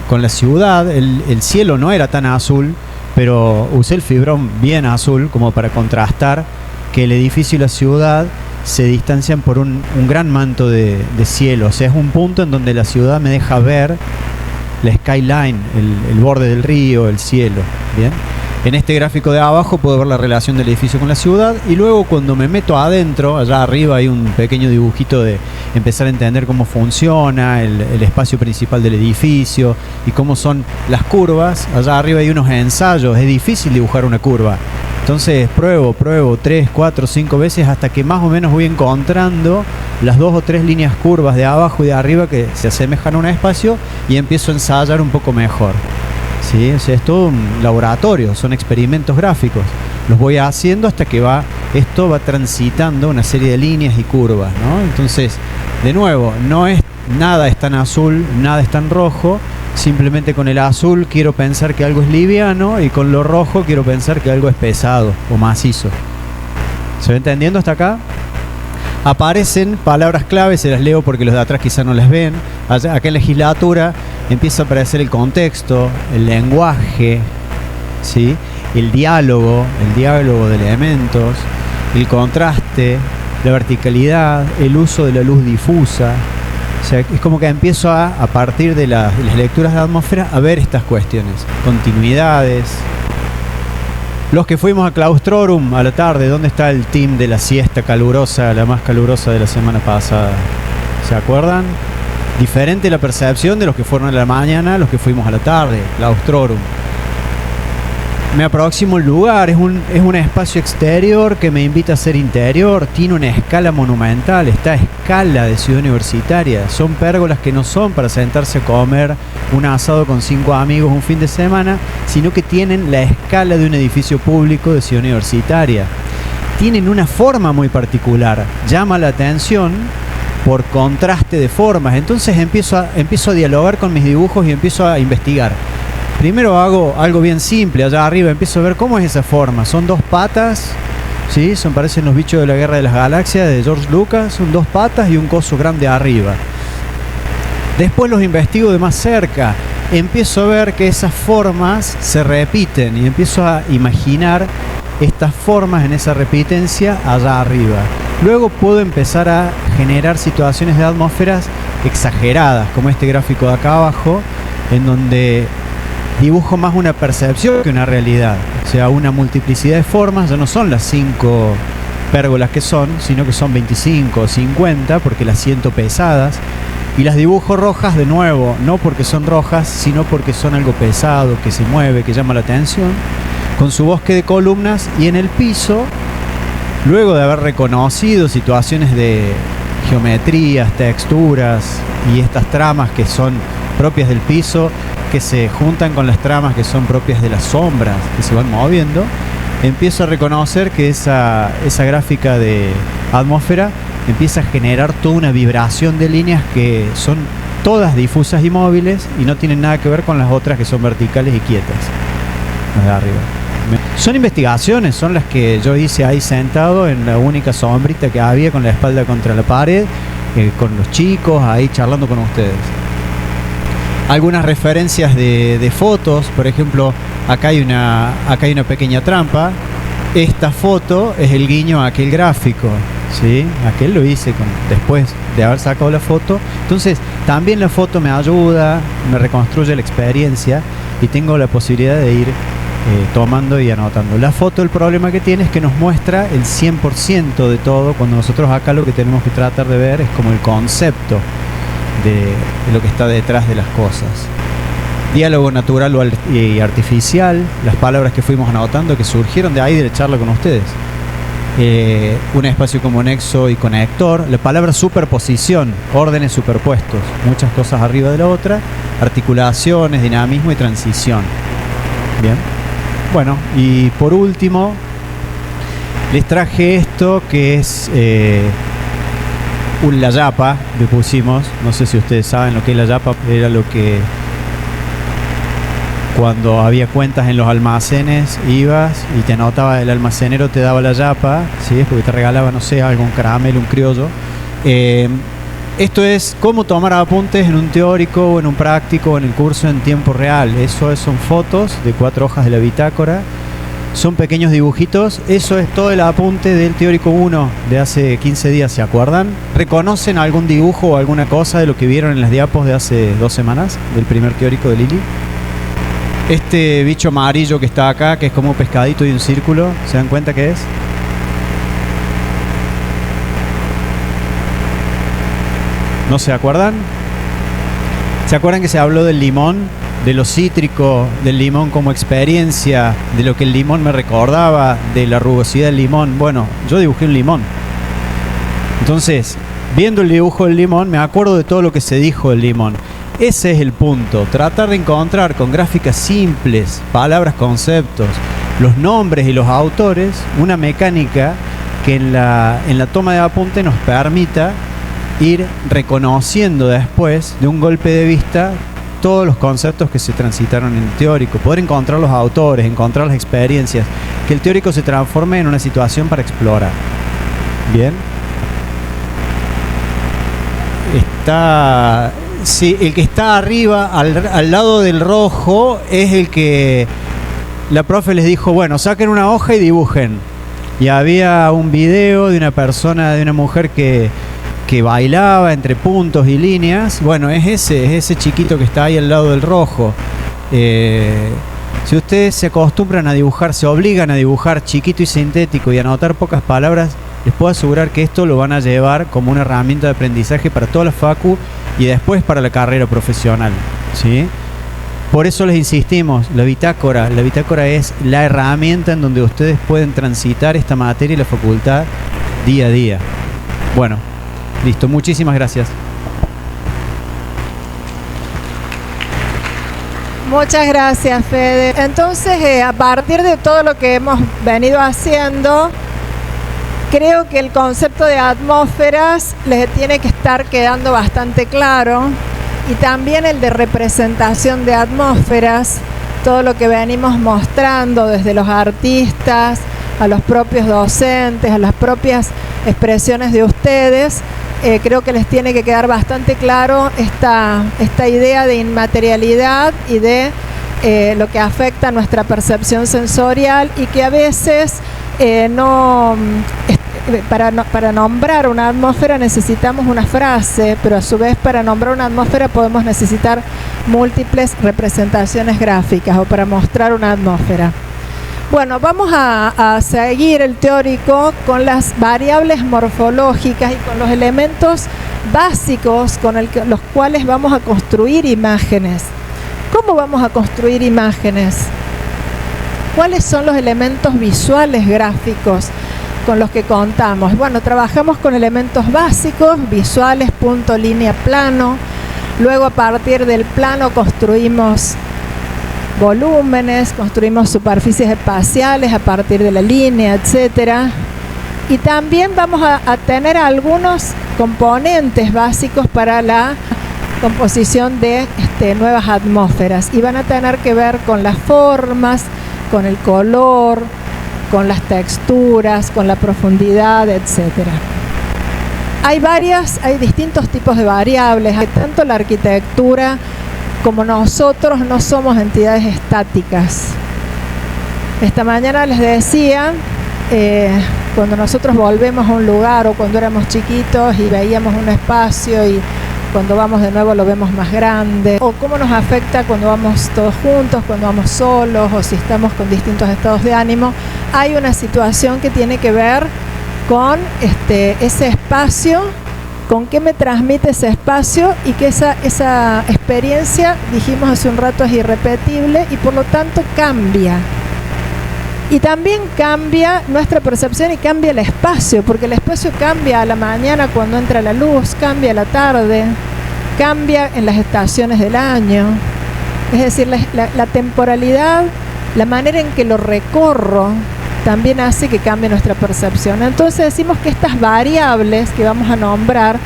la ciudad. El cielo no era tan azul, pero usé el fibrón bien azul como para contrastar que el edificio y la ciudad se distancian por un gran manto de cielo. O sea, es un punto en donde la ciudad me deja ver la skyline, el borde del río, el cielo. Bien. En este gráfico de abajo puedo ver la relación del edificio con la ciudad, y luego cuando me meto adentro, allá arriba hay un pequeño dibujito de empezar a entender cómo funciona el espacio principal del edificio y cómo son las curvas. Allá arriba hay unos ensayos, es difícil dibujar una curva. Entonces pruebo 3, 4, 5 veces hasta que más o menos voy encontrando las 2 o 3 líneas curvas de abajo y de arriba que se asemejan a un espacio, y empiezo a ensayar un poco mejor. ¿Sí? O sea, es todo un laboratorio, son experimentos gráficos. Los voy haciendo hasta que esto va transitando una serie de líneas y curvas, ¿no? Entonces, de nuevo, nada es tan azul, nada es tan rojo. Simplemente con el azul quiero pensar que algo es liviano, y con lo rojo quiero pensar que algo es pesado o macizo. ¿Se va entendiendo hasta acá? Aparecen palabras clave, se las leo porque los de atrás quizá no las ven. Acá en legislatura empieza a aparecer el contexto, el lenguaje, ¿sí? El diálogo de elementos, el contraste, la verticalidad, el uso de la luz difusa. O sea, es como que empiezo a partir de las lecturas de atmósfera a ver estas cuestiones, continuidades. Los que fuimos a Claustrorum a la tarde, ¿dónde está el team de la siesta calurosa, la más calurosa de la semana pasada? ¿Se acuerdan? Diferente la percepción de los que fueron a la mañana a los que fuimos a la tarde, Claustrorum. Me aproximo al lugar, es un espacio exterior que me invita a ser interior, tiene una escala monumental, está a escala de ciudad universitaria, son pérgolas que no son para sentarse a comer un asado con 5 amigos un fin de semana, sino que tienen la escala de un edificio público de ciudad universitaria. Tienen una forma muy particular, llama la atención por contraste de formas. Entonces empiezo a dialogar con mis dibujos y empiezo a investigar. Primero hago algo bien simple, allá arriba empiezo a ver cómo es esa forma. Son 2 patas, ¿sí? Parecen los bichos de la Guerra de las Galaxias de George Lucas, son 2 patas y un coso grande arriba. Después los investigo de más cerca, empiezo a ver que esas formas se repiten y empiezo a imaginar estas formas en esa repitencia allá arriba. Luego puedo empezar a generar situaciones de atmósferas exageradas, como este gráfico de acá abajo, en donde dibujo más una percepción que una realidad. O sea, una multiplicidad de formas, ya no son las 5 pérgolas que son, sino que son 25 o 50, porque las siento pesadas. Y las dibujo rojas de nuevo, no porque son rojas, sino porque son algo pesado, que se mueve, que llama la atención, con su bosque de columnas. Y en el piso, luego de haber reconocido situaciones de geometrías, texturas y estas tramas que son propias del piso, que se juntan con las tramas que son propias de las sombras que se van moviendo, empiezo a reconocer que esa gráfica de atmósfera empieza a generar toda una vibración de líneas que son todas difusas y móviles y no tienen nada que ver con las otras que son verticales y quietas, las de arriba. Son investigaciones, son las que yo hice ahí sentado en la única sombrita que había, con la espalda contra la pared, con los chicos ahí charlando con ustedes. Algunas referencias de fotos, por ejemplo, acá hay una pequeña trampa. Esta foto es el guiño a aquel gráfico, ¿sí? Aquel lo hice después de haber sacado la foto. Entonces, también la foto me ayuda, me reconstruye la experiencia y tengo la posibilidad de ir tomando y anotando. La foto, el problema que tiene es que nos muestra el 100% de todo, cuando nosotros acá lo que tenemos que tratar de ver es como el concepto de lo que está detrás de las cosas. Diálogo natural y artificial, las palabras que fuimos anotando que surgieron de ahí de la charla con ustedes. Un espacio como nexo y conector, la palabra superposición, órdenes superpuestos, muchas cosas arriba de la otra, articulaciones, dinamismo y transición. Bien, bueno, y por último les traje esto que es la yapa, le pusimos, no sé si ustedes saben lo que es la yapa, era lo que cuando había cuentas en los almacenes ibas y te anotaba, el almacenero te daba la yapa, ¿sí? Es porque te regalaba, no sé, algún caramelo, un criollo. Esto es cómo tomar apuntes en un teórico o en un práctico o en el curso en tiempo real. Eso son fotos de 4 hojas de la bitácora, son pequeños dibujitos. Eso es todo el apunte del teórico 1 de hace 15 días, ¿se acuerdan? ¿Reconocen algún dibujo o alguna cosa de lo que vieron en las diapos de hace 2 semanas del primer teórico de Lili? Este bicho amarillo que está acá, que es como un pescadito y un círculo, ¿se dan cuenta qué es? ¿No se acuerdan? ¿Se acuerdan que se habló del limón? De lo cítrico del limón como experiencia, de lo que el limón me recordaba, de la rugosidad del limón. Bueno, yo dibujé un limón. Entonces, viendo el dibujo del limón, me acuerdo de todo lo que se dijo del limón. Ese es el punto, tratar de encontrar con gráficas simples, palabras, conceptos, los nombres y los autores, una mecánica que en la toma de apunte nos permita ir reconociendo después de un golpe de vista todos los conceptos que se transitaron en el teórico, poder encontrar los autores, encontrar las experiencias, que el teórico se transforme en una situación para explorar. ¿Bien? Sí, el que está arriba, al lado del rojo, es el que la profe les dijo, bueno, saquen una hoja y dibujen. Y había un video de una persona, de una mujer que bailaba entre puntos y líneas. Bueno, es ese chiquito que está ahí al lado del rojo. Si ustedes se acostumbran a dibujar, se obligan a dibujar chiquito y sintético y a anotar pocas palabras, les puedo asegurar que esto lo van a llevar como una herramienta de aprendizaje para toda la facu y después para la carrera profesional, ¿sí? Por eso les insistimos, la bitácora es la herramienta en donde ustedes pueden transitar esta materia y la facultad día a día. Bueno, listo, muchísimas gracias. Muchas gracias, Fede. Entonces, a partir de todo lo que hemos venido haciendo, creo que el concepto de atmósferas les tiene que estar quedando bastante claro, y también el de representación de atmósferas, todo lo que venimos mostrando desde los artistas, a los propios docentes, a las propias expresiones de ustedes. Creo que les tiene que quedar bastante claro esta idea de inmaterialidad y de lo que afecta a nuestra percepción sensorial, y que a veces para nombrar una atmósfera necesitamos una frase, pero a su vez para nombrar una atmósfera podemos necesitar múltiples representaciones gráficas o para mostrar una atmósfera. Bueno, vamos a seguir el teórico con las variables morfológicas y con los elementos básicos con los cuales vamos a construir imágenes. ¿Cómo vamos a construir imágenes? ¿Cuáles son los elementos visuales gráficos con los que contamos? Bueno, trabajamos con elementos básicos, visuales, punto, línea, plano. Luego, a partir del plano, construimos volúmenes, construimos superficies espaciales a partir de la línea, etcétera. Y también vamos a tener algunos componentes básicos para la composición de nuevas atmósferas, y van a tener que ver con las formas, con el color, con las texturas, con la profundidad, etcétera. Hay distintos tipos de variables. Tanto la arquitectura como nosotros no somos entidades estáticas. Esta mañana les decía, cuando nosotros volvemos a un lugar, o cuando éramos chiquitos y veíamos un espacio y cuando vamos de nuevo lo vemos más grande, o cómo nos afecta cuando vamos todos juntos, cuando vamos solos, o si estamos con distintos estados de ánimo. Hay una situación que tiene que ver con ese espacio, con qué me transmite ese espacio, y que esa experiencia, dijimos hace un rato, es irrepetible y por lo tanto cambia. Y también cambia nuestra percepción y cambia el espacio, porque el espacio cambia a la mañana cuando entra la luz, cambia a la tarde, cambia en las estaciones del año. Es decir, la temporalidad, la manera en que lo recorro, también hace que cambie nuestra percepción. Entonces decimos que estas variables que vamos a nombrar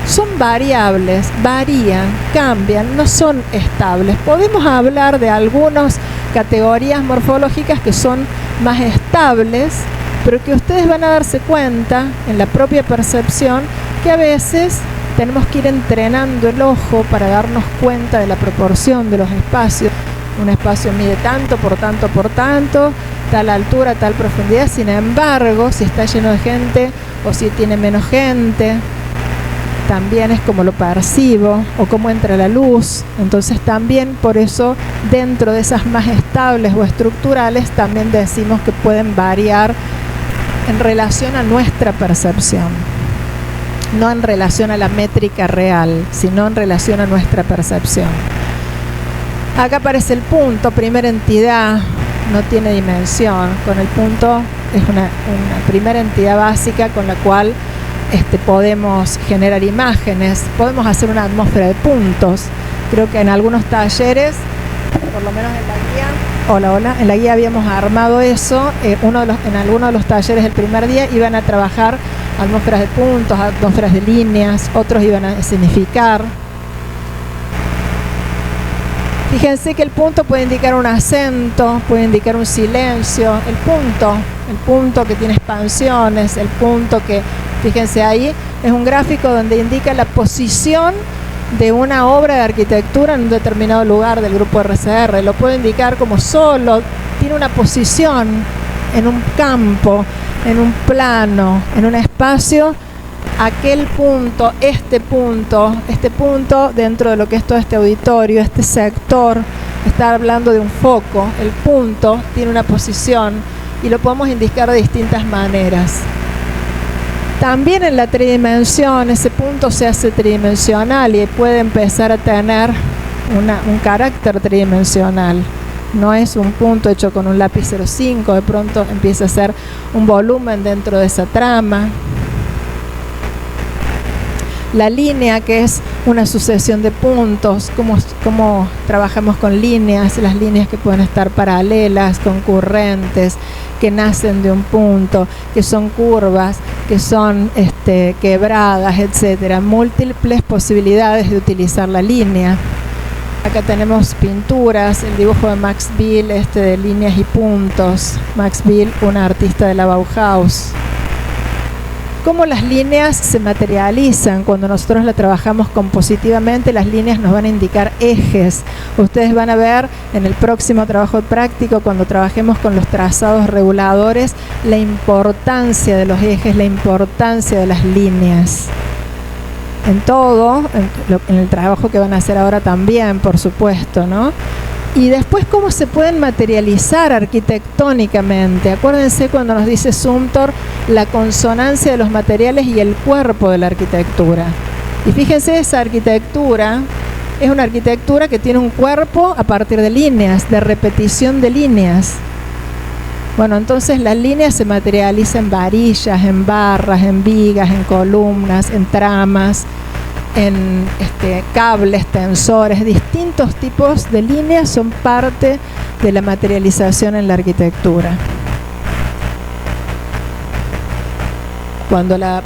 son variables, varían, cambian, no son estables. Podemos hablar de algunas categorías morfológicas que son más estables, pero que ustedes van a darse cuenta en la propia percepción que a veces tenemos que ir entrenando el ojo para darnos cuenta de la proporción de los espacios. Un espacio mide tanto, por tanto, por tanto, tal altura, tal profundidad. Sin embargo, si está lleno de gente o si tiene menos gente. también es como lo percibo o cómo entra la luz. Entonces también por eso dentro de esas más estables o estructurales también decimos que pueden variar en relación a nuestra percepción, no en relación a la métrica real, sino en relación a nuestra percepción. Acá aparece el punto, primera entidad, no tiene dimensión. Con el punto es una primera entidad básica con la cual podemos generar imágenes, podemos hacer una atmósfera de puntos. Creo que en algunos talleres, por lo menos en la guía, en la guía habíamos armado eso. En algunos de los talleres el primer día iban a trabajar atmósferas de puntos, atmósferas de líneas, otros iban a escenificar. Fíjense que el punto puede indicar un acento, puede indicar un silencio. El punto que tiene expansiones, el punto que, fíjense ahí, es un gráfico donde indica la posición de una obra de arquitectura en un determinado lugar del grupo RCR. Lo puede indicar como solo, tiene una posición en un campo, en un plano, en un espacio. Aquel punto, este punto dentro de lo que es todo este auditorio, este sector, está hablando de un foco. El punto tiene una posición y lo podemos indicar de distintas maneras. También en la tridimensión, ese punto se hace tridimensional y puede empezar a tener un carácter tridimensional. No es un punto hecho con un lápiz 05, de pronto empieza a ser un volumen dentro de esa trama. La línea, que es una sucesión de puntos, cómo trabajamos con líneas, las líneas que pueden estar paralelas, concurrentes, que nacen de un punto, que son curvas, que son quebradas, etcétera. Múltiples posibilidades de utilizar la línea. Acá tenemos pinturas, el dibujo de Max Bill, de líneas y puntos. Max Bill, un artista de la Bauhaus. Cómo las líneas se materializan cuando nosotros la trabajamos compositivamente. Las líneas nos van a indicar ejes. Ustedes van a ver en el próximo trabajo práctico, cuando trabajemos con los trazados reguladores, la importancia de los ejes, la importancia de las líneas. En todo, en el trabajo que van a hacer ahora también, por supuesto, ¿no? Y después, cómo se pueden materializar arquitectónicamente. Acuérdense cuando nos dice Zumthor la consonancia de los materiales y el cuerpo de la arquitectura. Y fíjense, esa arquitectura es una arquitectura que tiene un cuerpo a partir de líneas, de repetición de líneas. Bueno, entonces las líneas se materializan en varillas, en barras, en vigas, en columnas, en tramas, en cables, tensores. Distintos tipos de líneas son parte de la materialización en la arquitectura.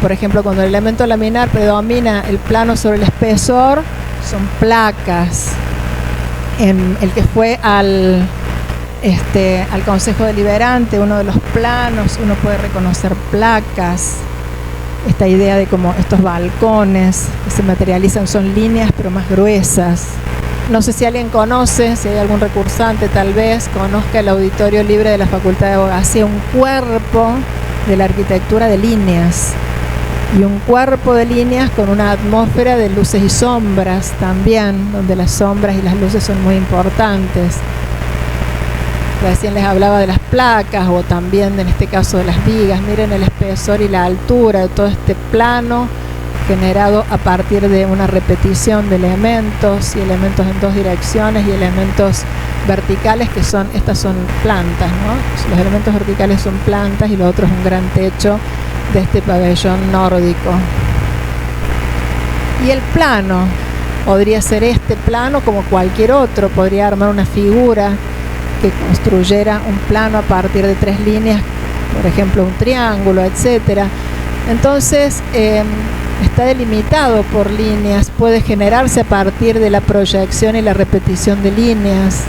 Por ejemplo, cuando el elemento laminar predomina el plano sobre el espesor, son placas. En el que fue al Consejo Deliberante, uno de los planos, uno puede reconocer placas. Esta idea de como estos balcones que se materializan son líneas pero más gruesas. No sé si alguien conoce, si hay algún recursante tal vez, conozca el Auditorio Libre de la Facultad de Abogacía, un cuerpo de la arquitectura de líneas. Y un cuerpo de líneas con una atmósfera de luces y sombras también, donde las sombras y las luces son muy importantes. Recién les hablaba de las placas o también en este caso de las vigas. Miren el espesor y la altura de todo este plano generado a partir de una repetición de elementos, y elementos en dos direcciones y elementos verticales que estas son plantas, ¿no? Los elementos verticales son plantas y lo otro es un gran techo de este pabellón nórdico. Y el plano podría ser este plano como cualquier otro, podría armar una figura que construyera un plano a partir de tres líneas, por ejemplo un triángulo, etcétera. Entonces está delimitado por líneas, puede generarse a partir de la proyección y la repetición de líneas.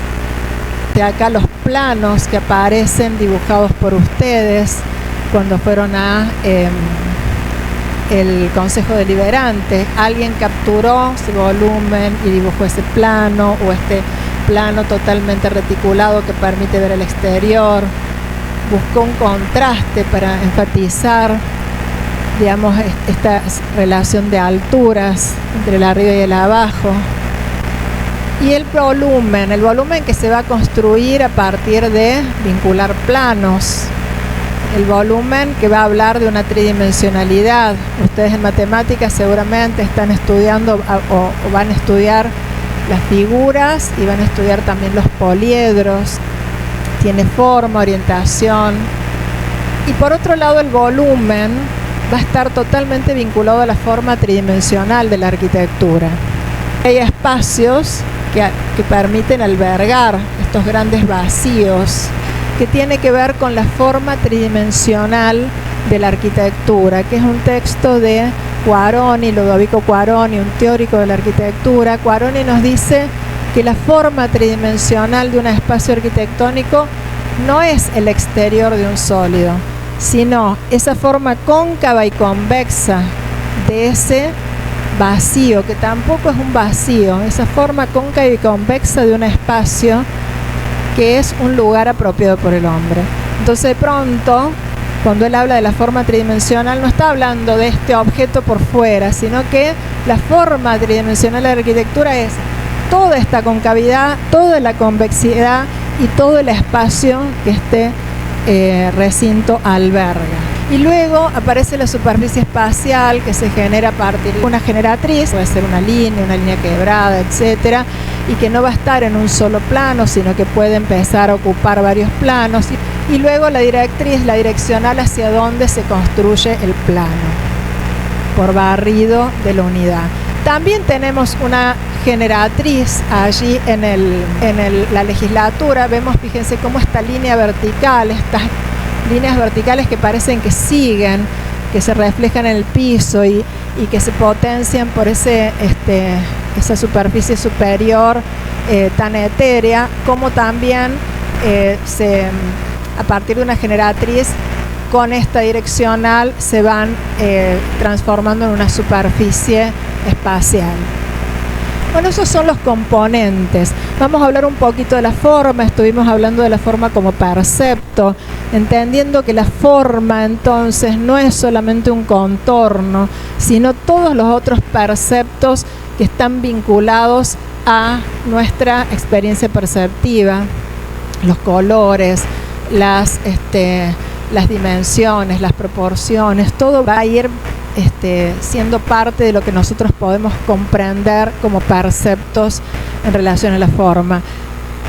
De acá los planos que aparecen dibujados por ustedes cuando fueron a el Consejo Deliberante. Alguien capturó ese volumen y dibujó ese plano, o este plano totalmente reticulado que permite ver el exterior. Buscó un contraste para enfatizar digamos, esta relación de alturas entre el arriba y el abajo. Y el volumen que se va a construir a partir de vincular planos. El volumen que va a hablar de una tridimensionalidad. Ustedes en matemáticas seguramente están estudiando o van a estudiar las figuras y van a estudiar también los poliedros. Tiene forma, orientación. Y por otro lado, el volumen va a estar totalmente vinculado a la forma tridimensional de la arquitectura. Hay espacios que permiten albergar estos grandes vacíos, que tiene que ver con la forma tridimensional de la arquitectura, que es un texto de Quaroni, Ludovico Quaroni, un teórico de la arquitectura. Quaroni nos dice que la forma tridimensional de un espacio arquitectónico no es el exterior de un sólido, sino esa forma cóncava y convexa de ese vacío, que tampoco es un vacío, esa forma cóncava y convexa de un espacio que es un lugar apropiado por el hombre. Entonces, de pronto, cuando él habla de la forma tridimensional, no está hablando de este objeto por fuera, sino que la forma tridimensional de la arquitectura es toda esta concavidad, toda la convexidad y todo el espacio que este recinto alberga. Y luego aparece la superficie espacial, que se genera a partir de una generatriz, puede ser una línea quebrada, etcétera, y que no va a estar en un solo plano, sino que puede empezar a ocupar varios planos. Y luego la directriz, la direccional hacia donde se construye el plano, por barrido de la unidad. También tenemos una generatriz allí en la legislatura. Vemos, fíjense cómo esta línea vertical, estas líneas verticales que parecen que siguen, que se reflejan en el piso y que se potencian por esa superficie superior tan etérea, como también a partir de una generatriz con esta direccional se van transformando en una superficie espacial. Bueno, esos son los componentes. Vamos a hablar un poquito de la forma. Estuvimos hablando de la forma como percepto, entendiendo que la forma entonces no es solamente un contorno, sino todos los otros perceptos que están vinculados a nuestra experiencia perceptiva, los colores, las dimensiones, las proporciones, todo va a ir siendo parte de lo que nosotros podemos comprender como perceptos en relación a la forma.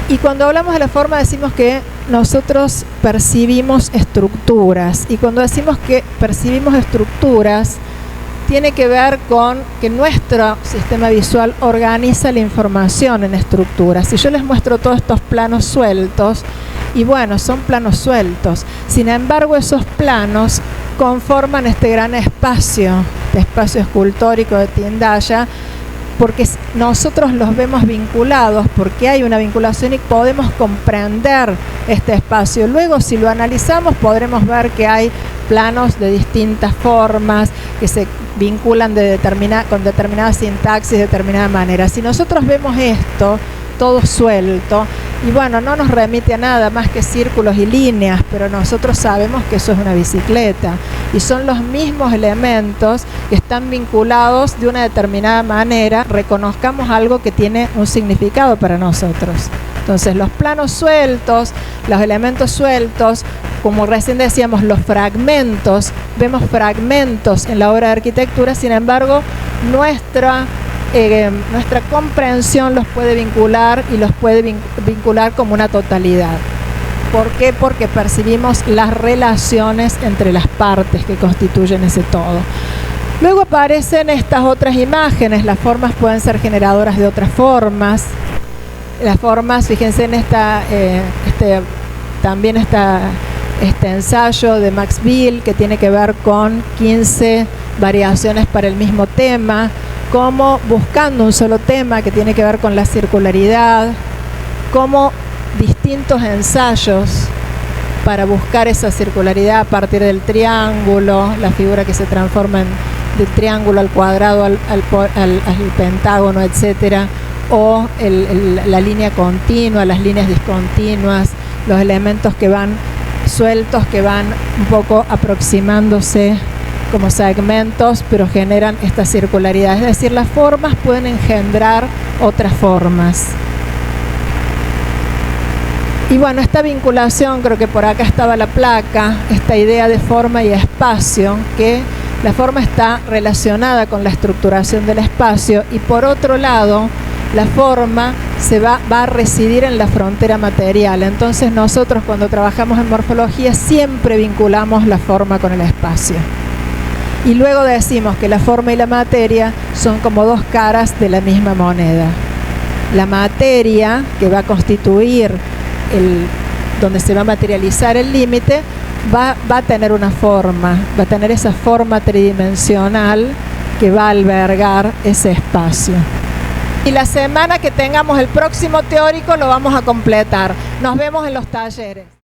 Y cuando hablamos de la forma decimos que nosotros percibimos estructuras, y cuando decimos que percibimos estructuras tiene que ver con que nuestro sistema visual organiza la información en estructuras. Si yo les muestro todos estos planos sueltos, y bueno, son planos sueltos, sin embargo esos planos conforman este gran espacio escultórico de Tindaya, porque nosotros los vemos vinculados, porque hay una vinculación y podemos comprender este espacio. Luego, si lo analizamos, podremos ver que hay planos de distintas formas que se vinculan con determinada sintaxis de determinada manera. Si nosotros vemos esto todo suelto, y bueno, no nos remite a nada más que círculos y líneas, pero nosotros sabemos que eso es una bicicleta y son los mismos elementos que están vinculados de una determinada manera. Reconozcamos algo que tiene un significado para nosotros. Entonces, los planos sueltos, los elementos sueltos, como recién decíamos, los fragmentos, vemos fragmentos en la obra de arquitectura, sin embargo, nuestra comprensión los puede vincular y los puede vincular como una totalidad. ¿Por qué? Porque percibimos las relaciones entre las partes que constituyen ese todo. Luego aparecen estas otras imágenes. Las formas pueden ser generadoras de otras formas. Las formas, fíjense en también está este ensayo de Max Bill, que tiene que ver con 15 variaciones para el mismo tema, como buscando un solo tema que tiene que ver con la circularidad, como distintos ensayos para buscar esa circularidad a partir del triángulo, la figura que se transforma del triángulo al cuadrado, al pentágono, etcétera, o la línea continua, las líneas discontinuas, los elementos que van sueltos, que van un poco aproximándose como segmentos, pero generan esta circularidad. Es decir, las formas pueden engendrar otras formas. Y bueno, esta vinculación, creo que por acá estaba la placa, esta idea de forma y espacio, que la forma está relacionada con la estructuración del espacio y por otro lado, la forma va a residir en la frontera material. Entonces nosotros cuando trabajamos en morfología siempre vinculamos la forma con el espacio. Y luego decimos que la forma y la materia son como dos caras de la misma moneda. La materia, que va a constituir donde se va a materializar el límite, va a tener una forma, va a tener esa forma tridimensional que va a albergar ese espacio. Y la semana que tengamos el próximo teórico lo vamos a completar. Nos vemos en los talleres.